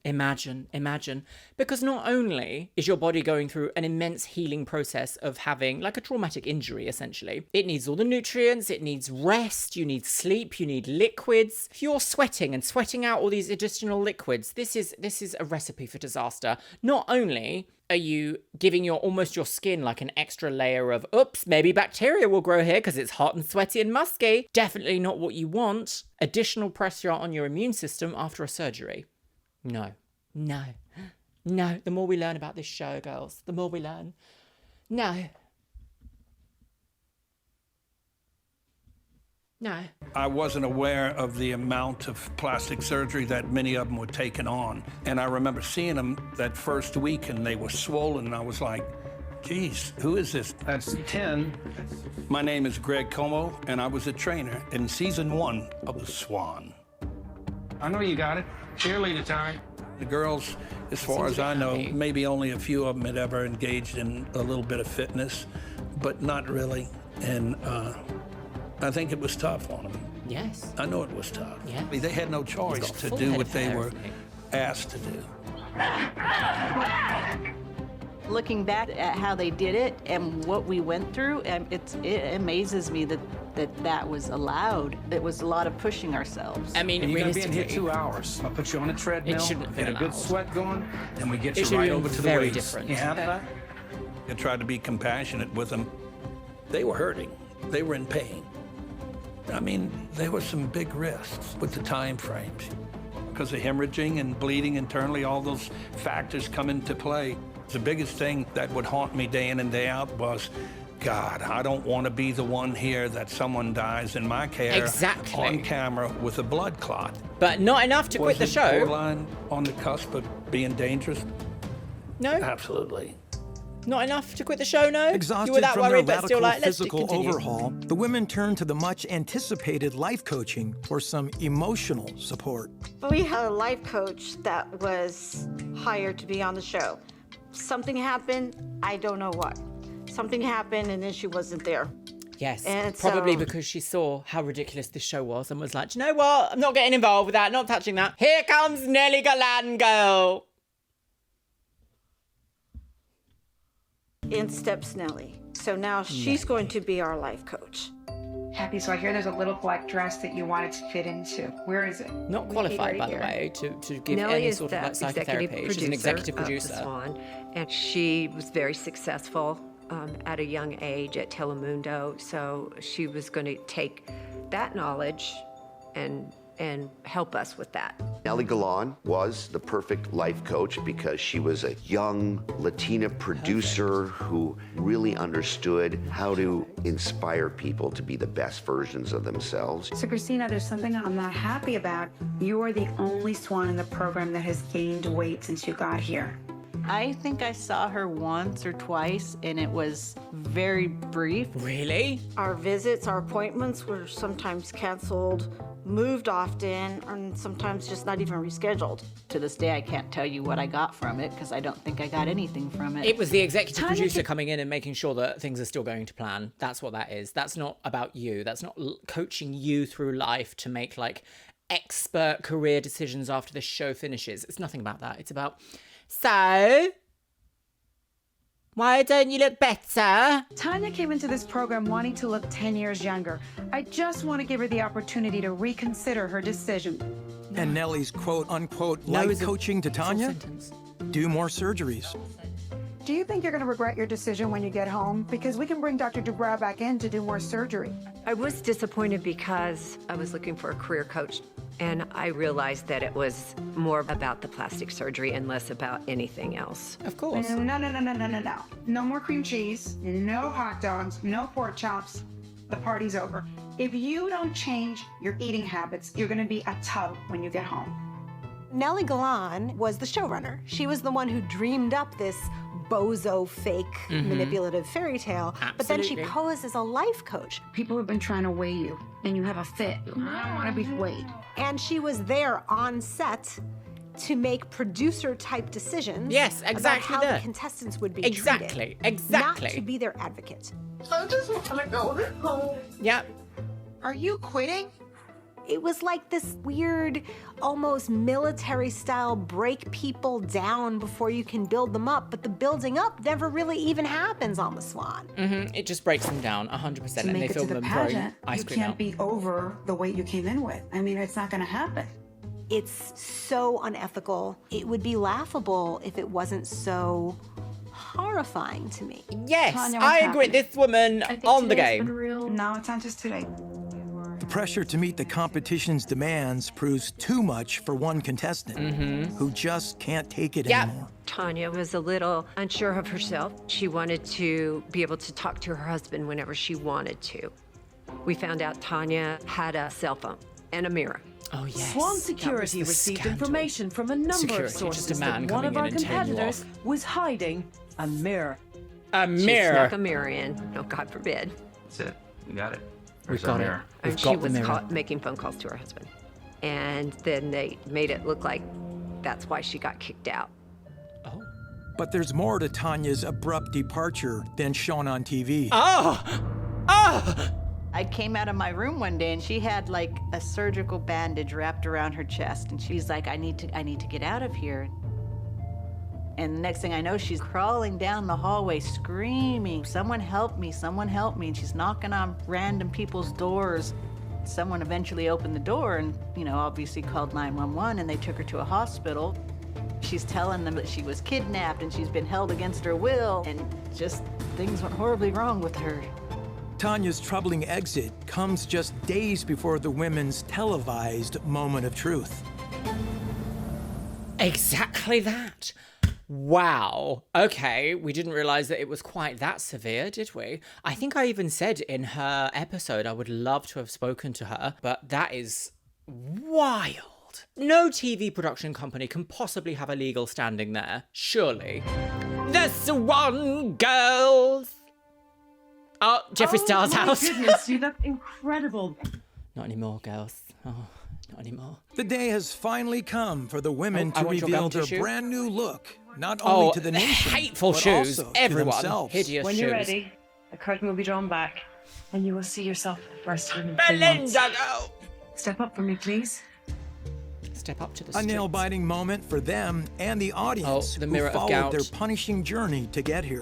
Because not only is your body going through an immense healing process of having like a traumatic injury, essentially, it needs all the nutrients, it needs rest, you need sleep, you need liquids. If you're sweating out all these additional liquids, this is a recipe for disaster. Not only are you giving almost your skin like an extra layer of, oops, maybe bacteria will grow here because it's hot and sweaty and musky. Definitely not what you want. Additional pressure on your immune system after a surgery. No. The more we learn about this show, girls, the more we learn. No. I wasn't aware of the amount of plastic surgery that many of them were taking on. And I remember seeing them that first week and they were swollen and I was like, geez, who is this? That's 10. My name is Greg Como and I was a trainer in season 1 of the Swan. I know you got it. Cheerleader time. The girls, as far as I know, maybe only a few of them had ever engaged in a little bit of fitness. but not really. And I think it was tough on them. Yes. I know it was tough. Yeah. They had no choice to do what they were asked to do. Looking back at how they did it and what we went through, it amazes me that was allowed. It was a lot of pushing ourselves. I mean, and you're gonna be in here realistically, 2 hours. I'll put you on a treadmill, shouldn't have been get a good allowed. sweat going, and we get It you should right have over been to the very weights. different. You have that? I tried to be compassionate with them. They were hurting. They were in pain. I mean, there were some big risks with the time frames. Because of hemorrhaging and bleeding internally, all those factors come into play. The biggest thing that would haunt me day in and day out was, God, I don't want to be the one here that someone dies in my care on camera with a blood clot. But not enough to quit the Was it show. borderline on the cusp of being dangerous? No. Absolutely. Not enough to quit the show, no? Exhausted You were that from worried, their but still radical like, let's physical continue. overhaul, the women turned to the much-anticipated life coaching for some emotional support. We had a life coach that was hired to be on the show. Something happened, I don't know what. Something happened and then she wasn't there. Yes, And probably so- because she saw how ridiculous this show was and was like, "Do you know what? I'm not getting involved with that, not touching that. Here comes Nellie Galan girl. In steps Nellie. So now she's going to be our life coach. Happy, so I hear there's a little black dress that you wanted to fit into. Where is it? Not qualified, by the way, to give Nellie any is sort of the like psychotherapy. executive She's an executive of the producer. Swan, and she was very successful at a young age at Telemundo. So she was going to take that knowledge and help us with that. Nellie Galan was the perfect life coach because she was a young Latina producer who really understood how to inspire people to be the best versions of themselves. So Christina, there's something I'm not happy about. You are the only Swan in the program that has gained weight since you got here. I think I saw her once or twice, and it was very brief. Really? Our visits, our appointments were sometimes canceled, moved often, and sometimes just not even rescheduled. To this day, I can't tell you what I got from it because I don't think I got anything from it. It was the executive producer coming in and making sure that things are still going to plan. That's what that is. That's not about you. That's not coaching you through life to make like expert career decisions after the show finishes. It's nothing about that. It's about, so why don't you look better? Tawnya came into this program wanting to look 10 years younger. I just want to give her the opportunity to reconsider her decision. And Nellie's quote-unquote life coaching to Tawnya? Do more surgeries. Do you think you're going to regret your decision when you get home? Because we can bring Dr. Dubrow back in to do more surgery. I was disappointed because I was looking for a career coach, and I realized that it was more about the plastic surgery and less about anything else. Of course. No. No more cream cheese, no hot dogs, no pork chops. The party's over. If you don't change your eating habits, you're going to be a tub when you get home. Nellie Galan was the showrunner. She was the one who dreamed up this bozo, fake, manipulative fairy tale. But then she posed as a life coach. People have been trying to weigh you, and you have a fit. I don't want to be weighed. And she was there on set to make producer-type decisions. Yes, exactly about how that. the contestants would be Exactly, treated. exactly. Not to be their advocate. I just want to go home. Yeah. Are you quitting? It was like this weird, almost military-style break people down before you can build them up, but the building up never really even happens on the Swan. It just breaks them down 100%, To and make they it to film the them throwing pageant, ice you cream can't out. be over the weight you came in with. I mean, it's not going to happen. It's so unethical. It would be laughable if it wasn't so horrifying to me. Yes, Tawnya, what's I agree. happening? This woman on the game. No, it's not just today. The pressure to meet the competition's demands proves too much for one contestant who just can't take it anymore. Tawnya was a little unsure of herself. She wanted to be able to talk to her husband whenever she wanted to. We found out Tawnya had a cell phone and a mirror. Oh, yes. Swan That was Security the received scandal. information from a number Security, of just a sources man that one of coming our in and telling you competitors off. was hiding a mirror. A She mirror. snuck a mirror in. Oh, God forbid. That's it. You got it. We've Where's our got it. mirror? We've And she got the was mirror. making phone calls to her husband. And then they made it look like that's why she got kicked out. But there's more to Tanya's abrupt departure than shown on TV. I came out of my room one day and she had like a surgical bandage wrapped around her chest, and she's like, I need to get out of here. And the next thing I know, she's crawling down the hallway screaming, someone help me, someone help me. And she's knocking on random people's doors. Someone eventually opened the door and, obviously called 911, and they took her to a hospital. She's telling them that she was kidnapped and she's been held against her will, and just things went horribly wrong with her. Tanya's troubling exit comes just days before the women's televised moment of truth. Exactly that. Wow. Okay, we didn't realize that it was quite that severe, did we? I think I even said in her episode I would love to have spoken to her, but that is wild. No TV production company can possibly have a legal standing there, surely. The Swan Girls! Oh, Jeffree Star's house. Oh my goodness, you look incredible. Not anymore, girls. Oh, not anymore. The day has finally come for the women to want your reveal gum their tissue. brand new look, not only to the nation, hateful but shoes. also Everyone. to themselves. Hideous When shoes. you're ready, the curtain will be drawn back, and you will see yourself for the first time in 3 Belinda, months. go! Step up for me, please. Step up to the A streets. nail-biting moment for them and the audience the who mirror of followed gout. their punishing journey to get here.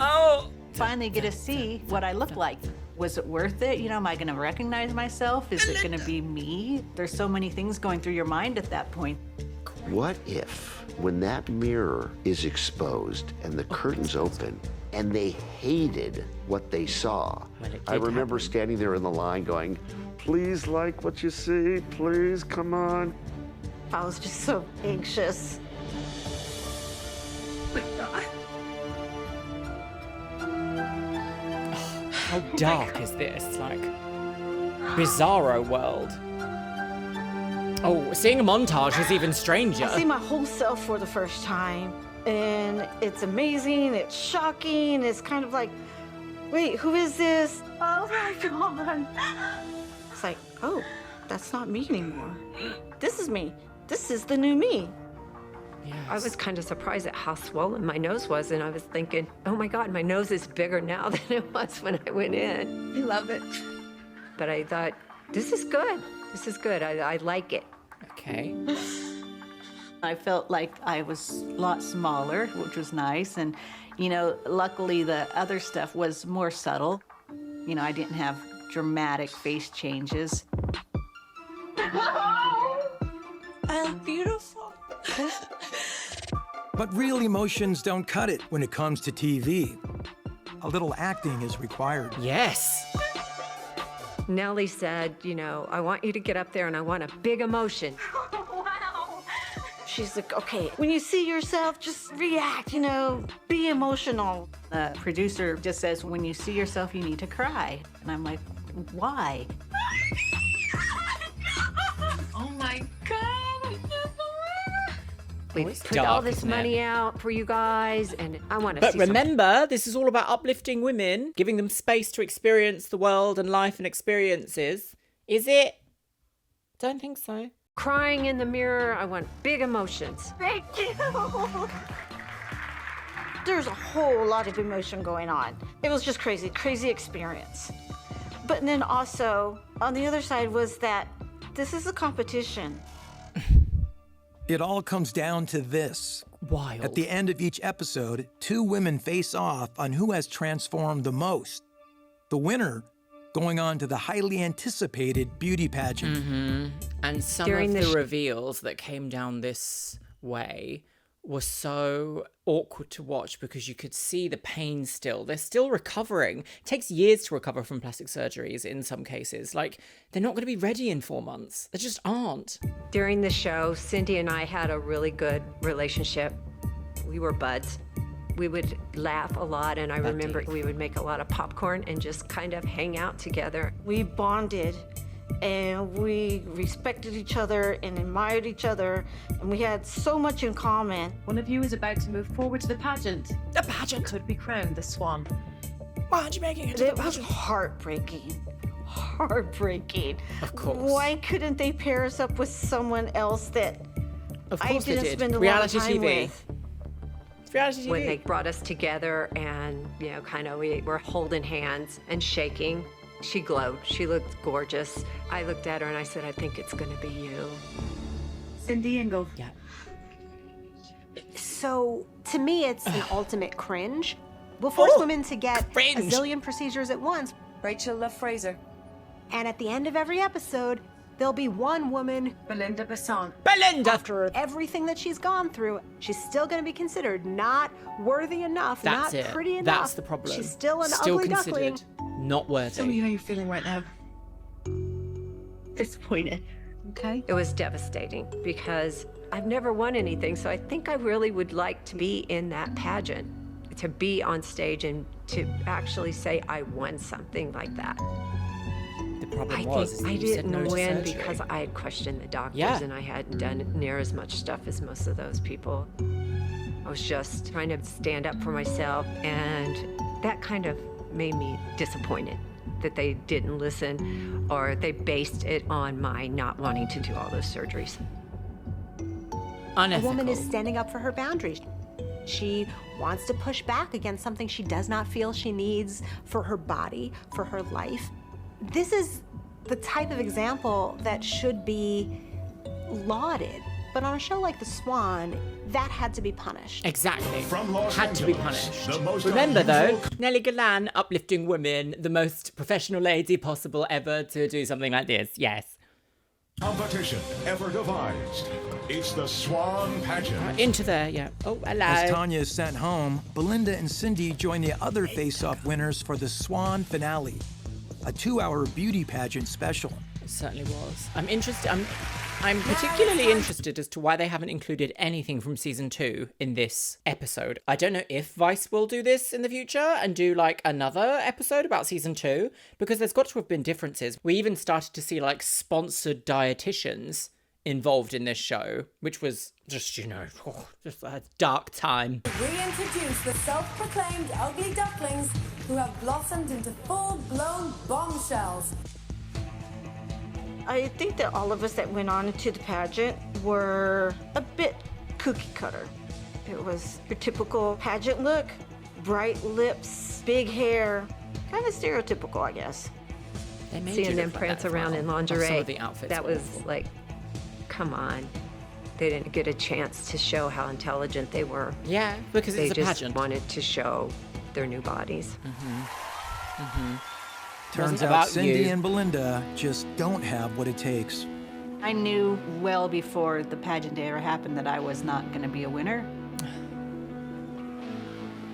Finally get to see what I look like. Was it worth it? Am I gonna recognize myself? Is it gonna be me? There's so many things going through your mind at that point. What if, when that mirror is exposed and the curtains open, and they hated what they saw? I remember standing there in the line going, please like what you see, please, come on. I was just so anxious. How dark is this? Like, bizarro world. Oh, seeing a montage is even stranger. I see my whole self for the first time, and it's amazing, it's shocking, it's kind of like, wait, who is this? Oh my God. It's like, oh, that's not me anymore. This is me. This is the new me. I was kind of surprised at how swollen my nose was, and I was thinking, oh my God, my nose is bigger now than it was when I went in. I love it. But I thought, this is good. This is good. I like it. Okay. I felt like I was a lot smaller, which was nice. And, luckily the other stuff was more subtle. I didn't have dramatic face changes. I look beautiful. But real emotions don't cut it when it comes to TV. A little acting is required. Yes. Nellie said, I want you to get up there and I want a big emotion. She's like, okay, when you see yourself, just react, be emotional. The producer just says, when you see yourself, you need to cry. And I'm like, why? Oh my God. We put all this money out for you guys, and I want to see But remember, this is all about uplifting women, giving them space to experience the world and life and experiences. Is it? Don't think so. Crying in the mirror, I want big emotions. Thank you. There's a whole lot of emotion going on. It was just crazy experience. But then also, on the other side was that this is a competition. It all comes down to this. Wild. At the end of each episode, 2 women face off on who has transformed the most. The winner going on to the highly anticipated beauty pageant. Mm-hmm. And some During of the the reveals that came down this way were so awkward to watch because you could see the pain still. They're still recovering. It takes years to recover from plastic surgeries in some cases. Like, they're not going to be ready in 4 months. They just aren't. During the show, Cindy and I had a really good relationship. We were buds. We would laugh a lot, and I remember we would make a lot of popcorn and just kind of hang out together. We bonded, and we respected each other and admired each other, and we had so much in common. One of you is about to move forward to the pageant. The pageant could be crowned the Swan. Why aren't you making it to the It was pageant? heartbreaking. Heartbreaking. Of course. Why couldn't they pair us up with someone else that Of I course they didn't did. spend a Reality lot of time TV. with? reality TV. When they brought us together and, we were holding hands and shaking, she glowed. She looked gorgeous. I looked at her and I said, I think it's going to be you. Cindy Ingle. Yeah. So, to me, it's an ultimate cringe. We'll force women to get a zillion procedures at once. Rachel Love Fraser. And at the end of every episode, there'll be one woman, Belinda Bessant. Belinda! After everything that she's gone through, she's still going to be considered not worthy enough, That's not it. pretty enough. That's the problem. She's still an Still ugly considered duckling. not worthy. Tell me how you're feeling right now. Disappointed. Okay. It was devastating because I've never won anything, so I think I really would like to be in that pageant, to be on stage and to actually say I won something like that. The problem I was think is I that you said no didn't to win surgery. because I had questioned the doctors Yeah. and I hadn't done near as much stuff as most of those people. I was just trying to stand up for myself, and that kind of made me disappointed that they didn't listen or they based it on my not wanting to do all those surgeries. A woman is standing up for her boundaries. She wants to push back against something she does not feel she needs for her body, for her life. This is the type of example that should be lauded. But on a show like The Swan, that had to be punished. Exactly. From Los Had to be Angeles, punished. the most Remember though, unusual- Nellie Galan uplifting women, the most professional lady possible ever to do something like this. Yes. competition ever devised. It's the Swan Pageant. Into there, yeah. Oh, hello. As Tawnya is sent home, Belinda and Cindy join the other face-off winners for the Swan finale, a 2-hour beauty pageant special. It certainly was. I'm particularly interested as to why they haven't included anything from season 2 in this episode. I don't know if Vice will do this in the future and do like another episode about season 2, because there's got to have been differences. We even started to see like sponsored dietitians involved in this show, which was just, just a dark time. Reintroduce the self-proclaimed ugly ducklings who have blossomed into full-blown bombshells. I think that all of us that went on to the pageant were a bit cookie cutter. It was your typical pageant look, bright lips, big hair, kind of stereotypical, I guess. They made Seeing you them look like prance that as around well. in Some lingerie, of the outfits that were was awful. like, come on. They didn't get a chance to show how intelligent they were. Yeah, because they it's a just pageant. wanted to show their new bodies. Turns Wasn't out about Cindy you. and Belinda just don't have what it takes. I knew well before the pageant day ever happened that I was not going to be a winner.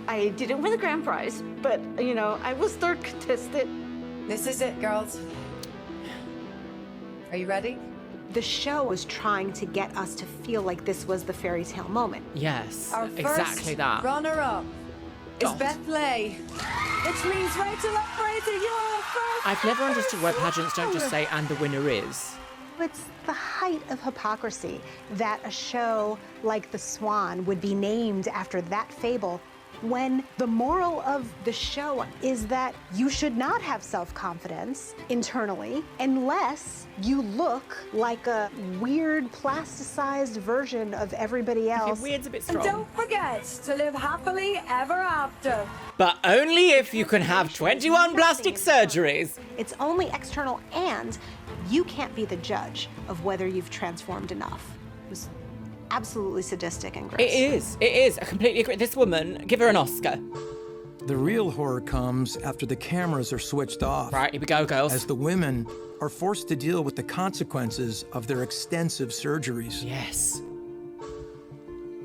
I didn't win the grand prize, but, I was third contestant. This is it, girls. Are you ready? The show was trying to get us to feel like this was the fairy tale moment. Yes, Our first exactly that. runner-up is God. Beth Lay, which means Rachel Love Fraser, you are first. I've never understood why pageants don't just say, and the winner is. It's the height of hypocrisy that a show like The Swan would be named after that fable, when the moral of the show is that you should not have self-confidence internally unless you look like a weird plasticized version of everybody else. Weird's a bit And strong. don't forget to live happily ever after. But only if you can have 21 plastic surgeries. It's only external, and you can't be the judge of whether you've transformed enough. It was absolutely sadistic and gross. It is. I completely agree. This woman, give her an Oscar. The real horror comes after the cameras are switched off. Right, here we go, girls. As the women are forced to deal with the consequences of their extensive surgeries. Yes.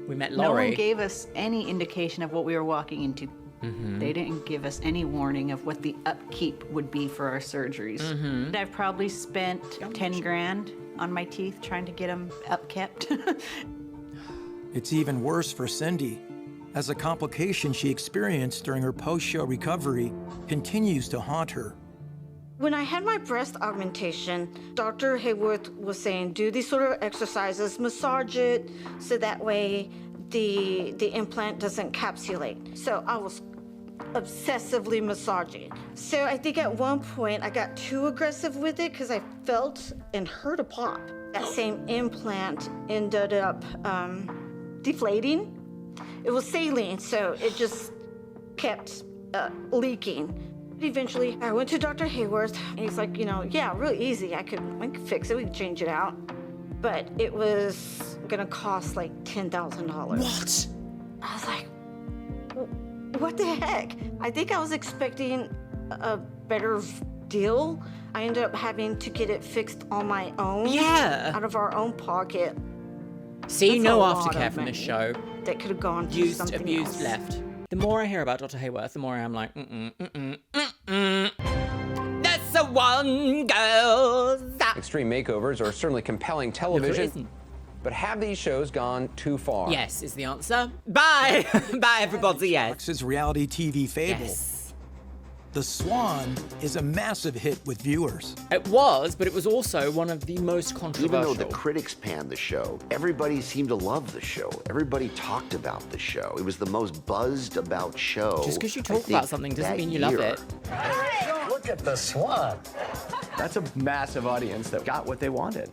We met No one Laurie. gave us any indication of what we were walking into. They didn't give us any warning of what the upkeep would be for our surgeries. I've probably spent 10 grand on my teeth trying to get them upkept. It's even worse for Cindy, as a complication she experienced during her post-show recovery continues to haunt her. When I had my breast augmentation, Dr. Hayworth was saying, do these sort of exercises, massage it, so that way the implant doesn't capsulate. So I was obsessively massaging. So I think at one point I got too aggressive with it because I felt and heard a pop. That same implant ended up deflating. it was saline, so it just kept leaking. Eventually, I went to Dr. Hayworth, and he's like, yeah, real easy. I could fix it. We could change it out. But it was gonna cost like $10,000. What? I was like, what the heck? I think I was expecting a better deal. I ended up having to get it fixed on my own. Yeah. Out of our own pocket. See, That's no a lot aftercare of from this money show. That could have gone to Used, something abused, else. left. The more I hear about Dr. Hayworth, the more I'm like, That's the one girl. Extreme makeovers are certainly compelling television, but have these shows gone too far? Yes, is the answer. Bye. Bye, everybody. Yes. Lux's reality TV fable. Yes. The Swan is a massive hit with viewers. It was, but it was also one of the most controversial. Even though the critics panned the show, everybody seemed to love the show. Everybody talked about the show. It was the most buzzed about show. Just because you talk about something doesn't mean you love it. Look at the Swan. That's a massive audience that got what they wanted.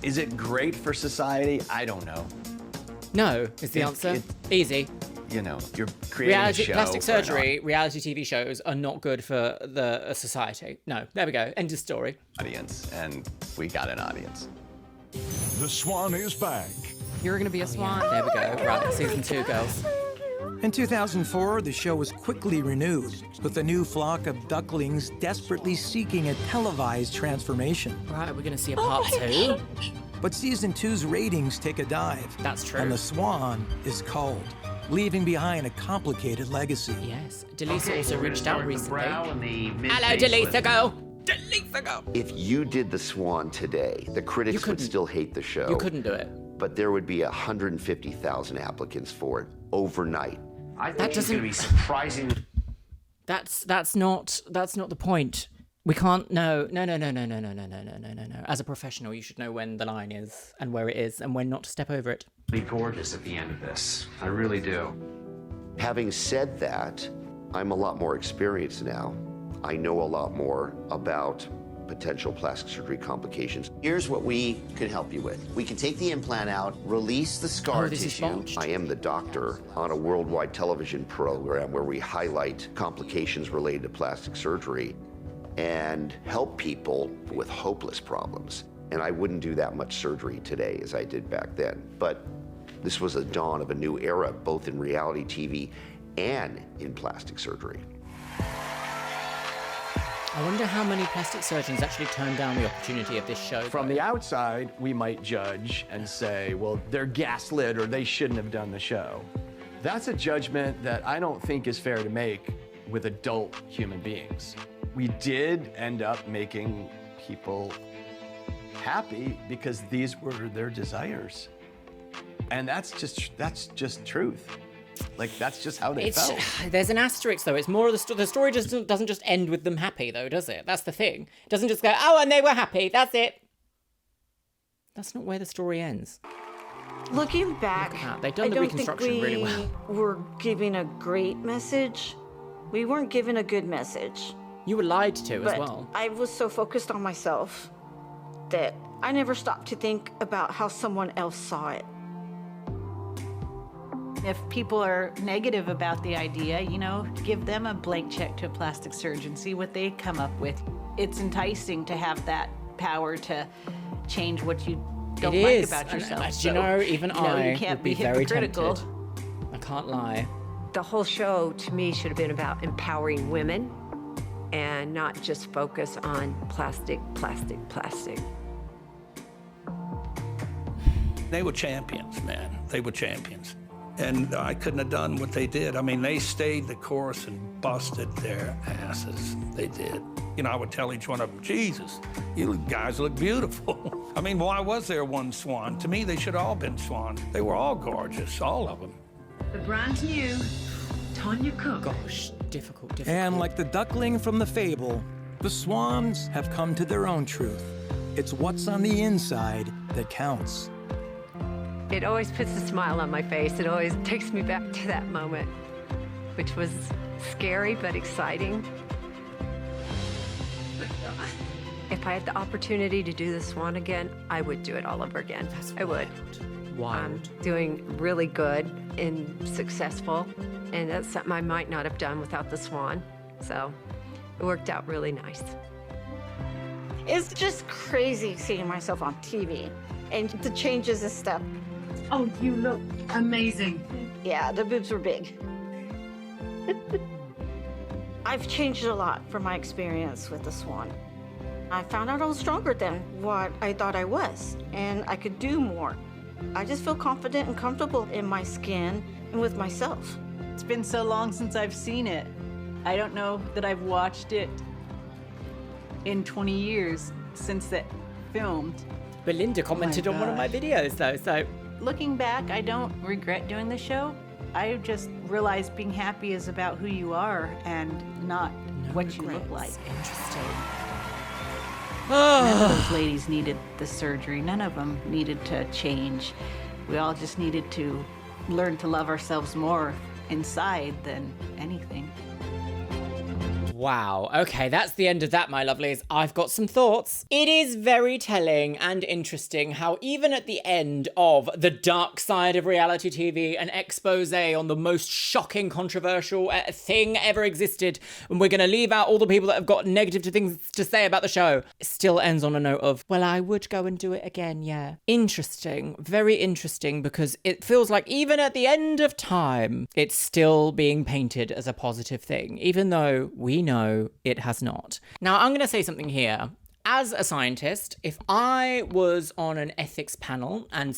Is it great for society? I don't know. No, is the answer. Easy. You're creating a show. Plastic surgery, reality TV shows are not good for the society. No, there we go. End of story. Audience, and we got an audience. The Swan is back. You're gonna be a swan. There we go. Right, season 2, girls. In 2004, the show was quickly renewed, with a new flock of ducklings desperately seeking a televised transformation. Right, we're gonna see a part 2. But season 2's ratings take a dive. That's true. And the Swan is culled, leaving behind a complicated legacy. Yes. Delisa also reached out recently. Hello, Delisa, go! Delisa, go! If you did the Swan today, the critics would still hate the show. You couldn't do it. But there would be 150,000 applicants for it overnight. I think it's going to be surprising. That's not the point. We can't. No. As a professional, you should know when the line is and where it is and when not to step over it. Be gorgeous at the end of this. I really do. Having said that, I'm a lot more experienced now. I know a lot more about potential plastic surgery complications. Here's what we can help you with. We can take the implant out, release the scar tissue. I am the doctor on a worldwide television program where we highlight complications related to plastic surgery and help people with hopeless problems. And I wouldn't do that much surgery today as I did back then. But this was a dawn of a new era, both in reality TV and in plastic surgery. I wonder how many plastic surgeons actually turned down the opportunity of this show. From the outside, we might judge and say, well, they're gaslit or they shouldn't have done the show. That's a judgment that I don't think is fair to make with adult human beings. We did end up making people happy because these were their desires. And that's just truth. Like, that's just how they felt. There's an asterisk, though. It's more of the story doesn't just end with them happy, though, does it? That's the thing. It doesn't just go, oh, and they were happy. That's it. That's not where the story ends. Looking back, They've done the reconstruction really well. We were giving a great message. We weren't given a good message. You were lied to as well. I was so focused on myself that I never stopped to think about how someone else saw it. If people are negative about the idea, give them a blank check to a plastic surgeon, see what they come up with. It's enticing to have that power to change what you don't like about yourself. As you know, even I you can't would be very tempted. I can't lie. The whole show, to me, should have been about empowering women and not just focus on plastic. They were champions, man. They were champions. And I couldn't have done what they did. I mean, they stayed the course and busted their asses. They did. I would tell each one of them, Jesus, you guys look beautiful. I mean, why was there one Swan? To me, they should have all been Swan. They were all gorgeous, all of them. The brand new Tawnya Cooke. Gosh, difficult. And like the duckling from the fable, the Swans have come to their own truth. It's what's on the inside that counts. It always puts a smile on my face. It always takes me back to that moment, which was scary but exciting. If I had the opportunity to do the Swan again, I would do it all over again. I would. I'm doing really good and successful, and that's something I might not have done without the Swan. So it worked out really nice. It's just crazy seeing myself on TV and the changes and stuff. Oh, you look amazing. Yeah, the boobs were big. I've changed a lot from my experience with the Swan. I found out I was stronger than what I thought I was, and I could do more. I just feel confident and comfortable in my skin and with myself. It's been so long since I've seen it. I don't know that I've watched it in 20 years since it filmed. Belinda commented on one of my videos though, so. Looking back, I don't regret doing the show. I just realized being happy is about who you are and not what you look like. Interesting. None of those ladies needed the surgery. None of them needed to change. We all just needed to learn to love ourselves more inside than anything. Wow, okay, that's the end of that, my lovelies. I've got some thoughts. It is very telling and interesting how even at the end of the dark side of reality TV, an expose on the most shocking, controversial thing ever existed, and we're going to leave out all the people that have got negative things to say about the show, it still ends on a note of, well, I would go and do it again, yeah. Interesting, very interesting, because it feels like even at the end of time, it's still being painted as a positive thing, even though we know it has not. Now, I'm going to say something here. As a scientist, if I was on an ethics panel and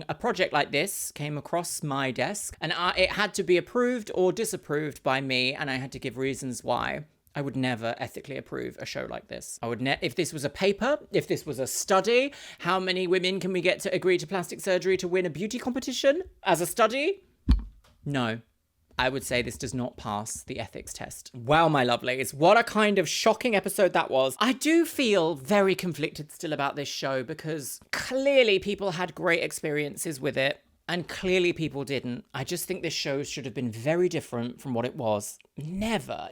a project like this came across my desk and it had to be approved or disapproved by me and I had to give reasons why, I would never ethically approve a show like this. I would if this was a paper, if this was a study, how many women can we get to agree to plastic surgery to win a beauty competition as a study? No. I would say this does not pass the ethics test. Wow, my lovelies, what a kind of shocking episode that was. I do feel very conflicted still about this show because clearly people had great experiences with it and clearly people didn't. I just think this show should have been very different from what it was. Never,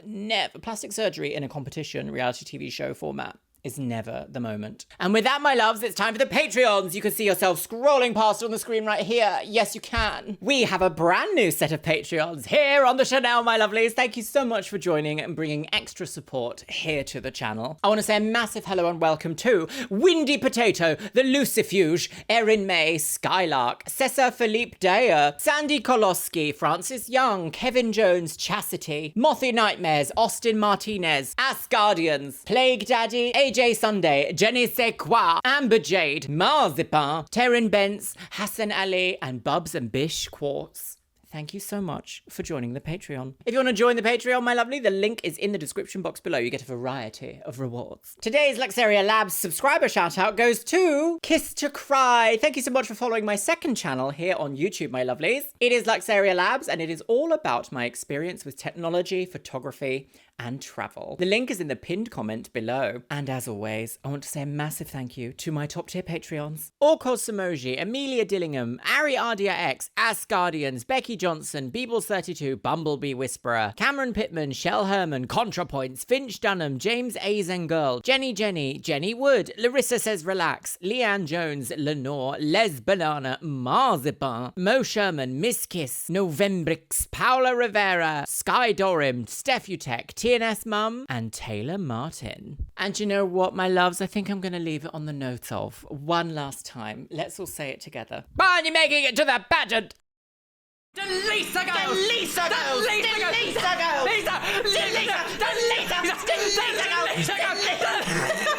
plastic surgery in a competition reality TV show format is never the moment. And with that, my loves, it's time for the Patreons. You can see yourself scrolling past on the screen right here. Yes, you can. We have a brand new set of Patreons here on the channel, my lovelies. Thank you so much for joining and bringing extra support here to the channel. I want to say a massive hello and welcome to Windy Potato, The Lucifuge, Erin May, Skylark, Cesar Philippe Daya, Sandy Koloski, Francis Young, Kevin Jones, Chastity, Mothy Nightmares, Austin Martinez, Asgardians, Plague Daddy, AJ Sunday, Jenny Sequa, Amber Jade, Marzipan, Terran Bence, Hassan Ali, and Bubs and Bish Quartz. Thank you so much for joining the Patreon. If you want to join the Patreon, my lovely, the link is in the description box below. You get a variety of rewards. Today's Luxeria Labs subscriber shout out goes to Kiss to Cry. Thank you so much for following my second channel here on YouTube, my lovelies. It is Luxeria Labs and it is all about my experience with technology, photography, and travel. The link is in the pinned comment below. And as always, I want to say a massive thank you to my top tier Patreons. Orkos Samoji, Amelia Dillingham, Ari Ardia X, Asgardians, Becky Johnson, Beebles32, Bumblebee Whisperer, Cameron Pittman, Shell Herman, ContraPoints, Finch Dunham, James A. Zengirl, Jenny Wood, Larissa Says Relax, Leanne Jones, Lenore, Les Banana, Marzipan, Mo Sherman, Miss Kiss, Novembrix, Paula Rivera, Sky Dorim, Steph Utek, TNS Mum, and Taylor Martin. And you know what, my loves? I think I'm going to leave it on the note of one last time. Let's all say it together. Aren't you making it to the pageant? Delisa girls! Delisa girls! Delisa girls! Delisa girls! Delisa girls!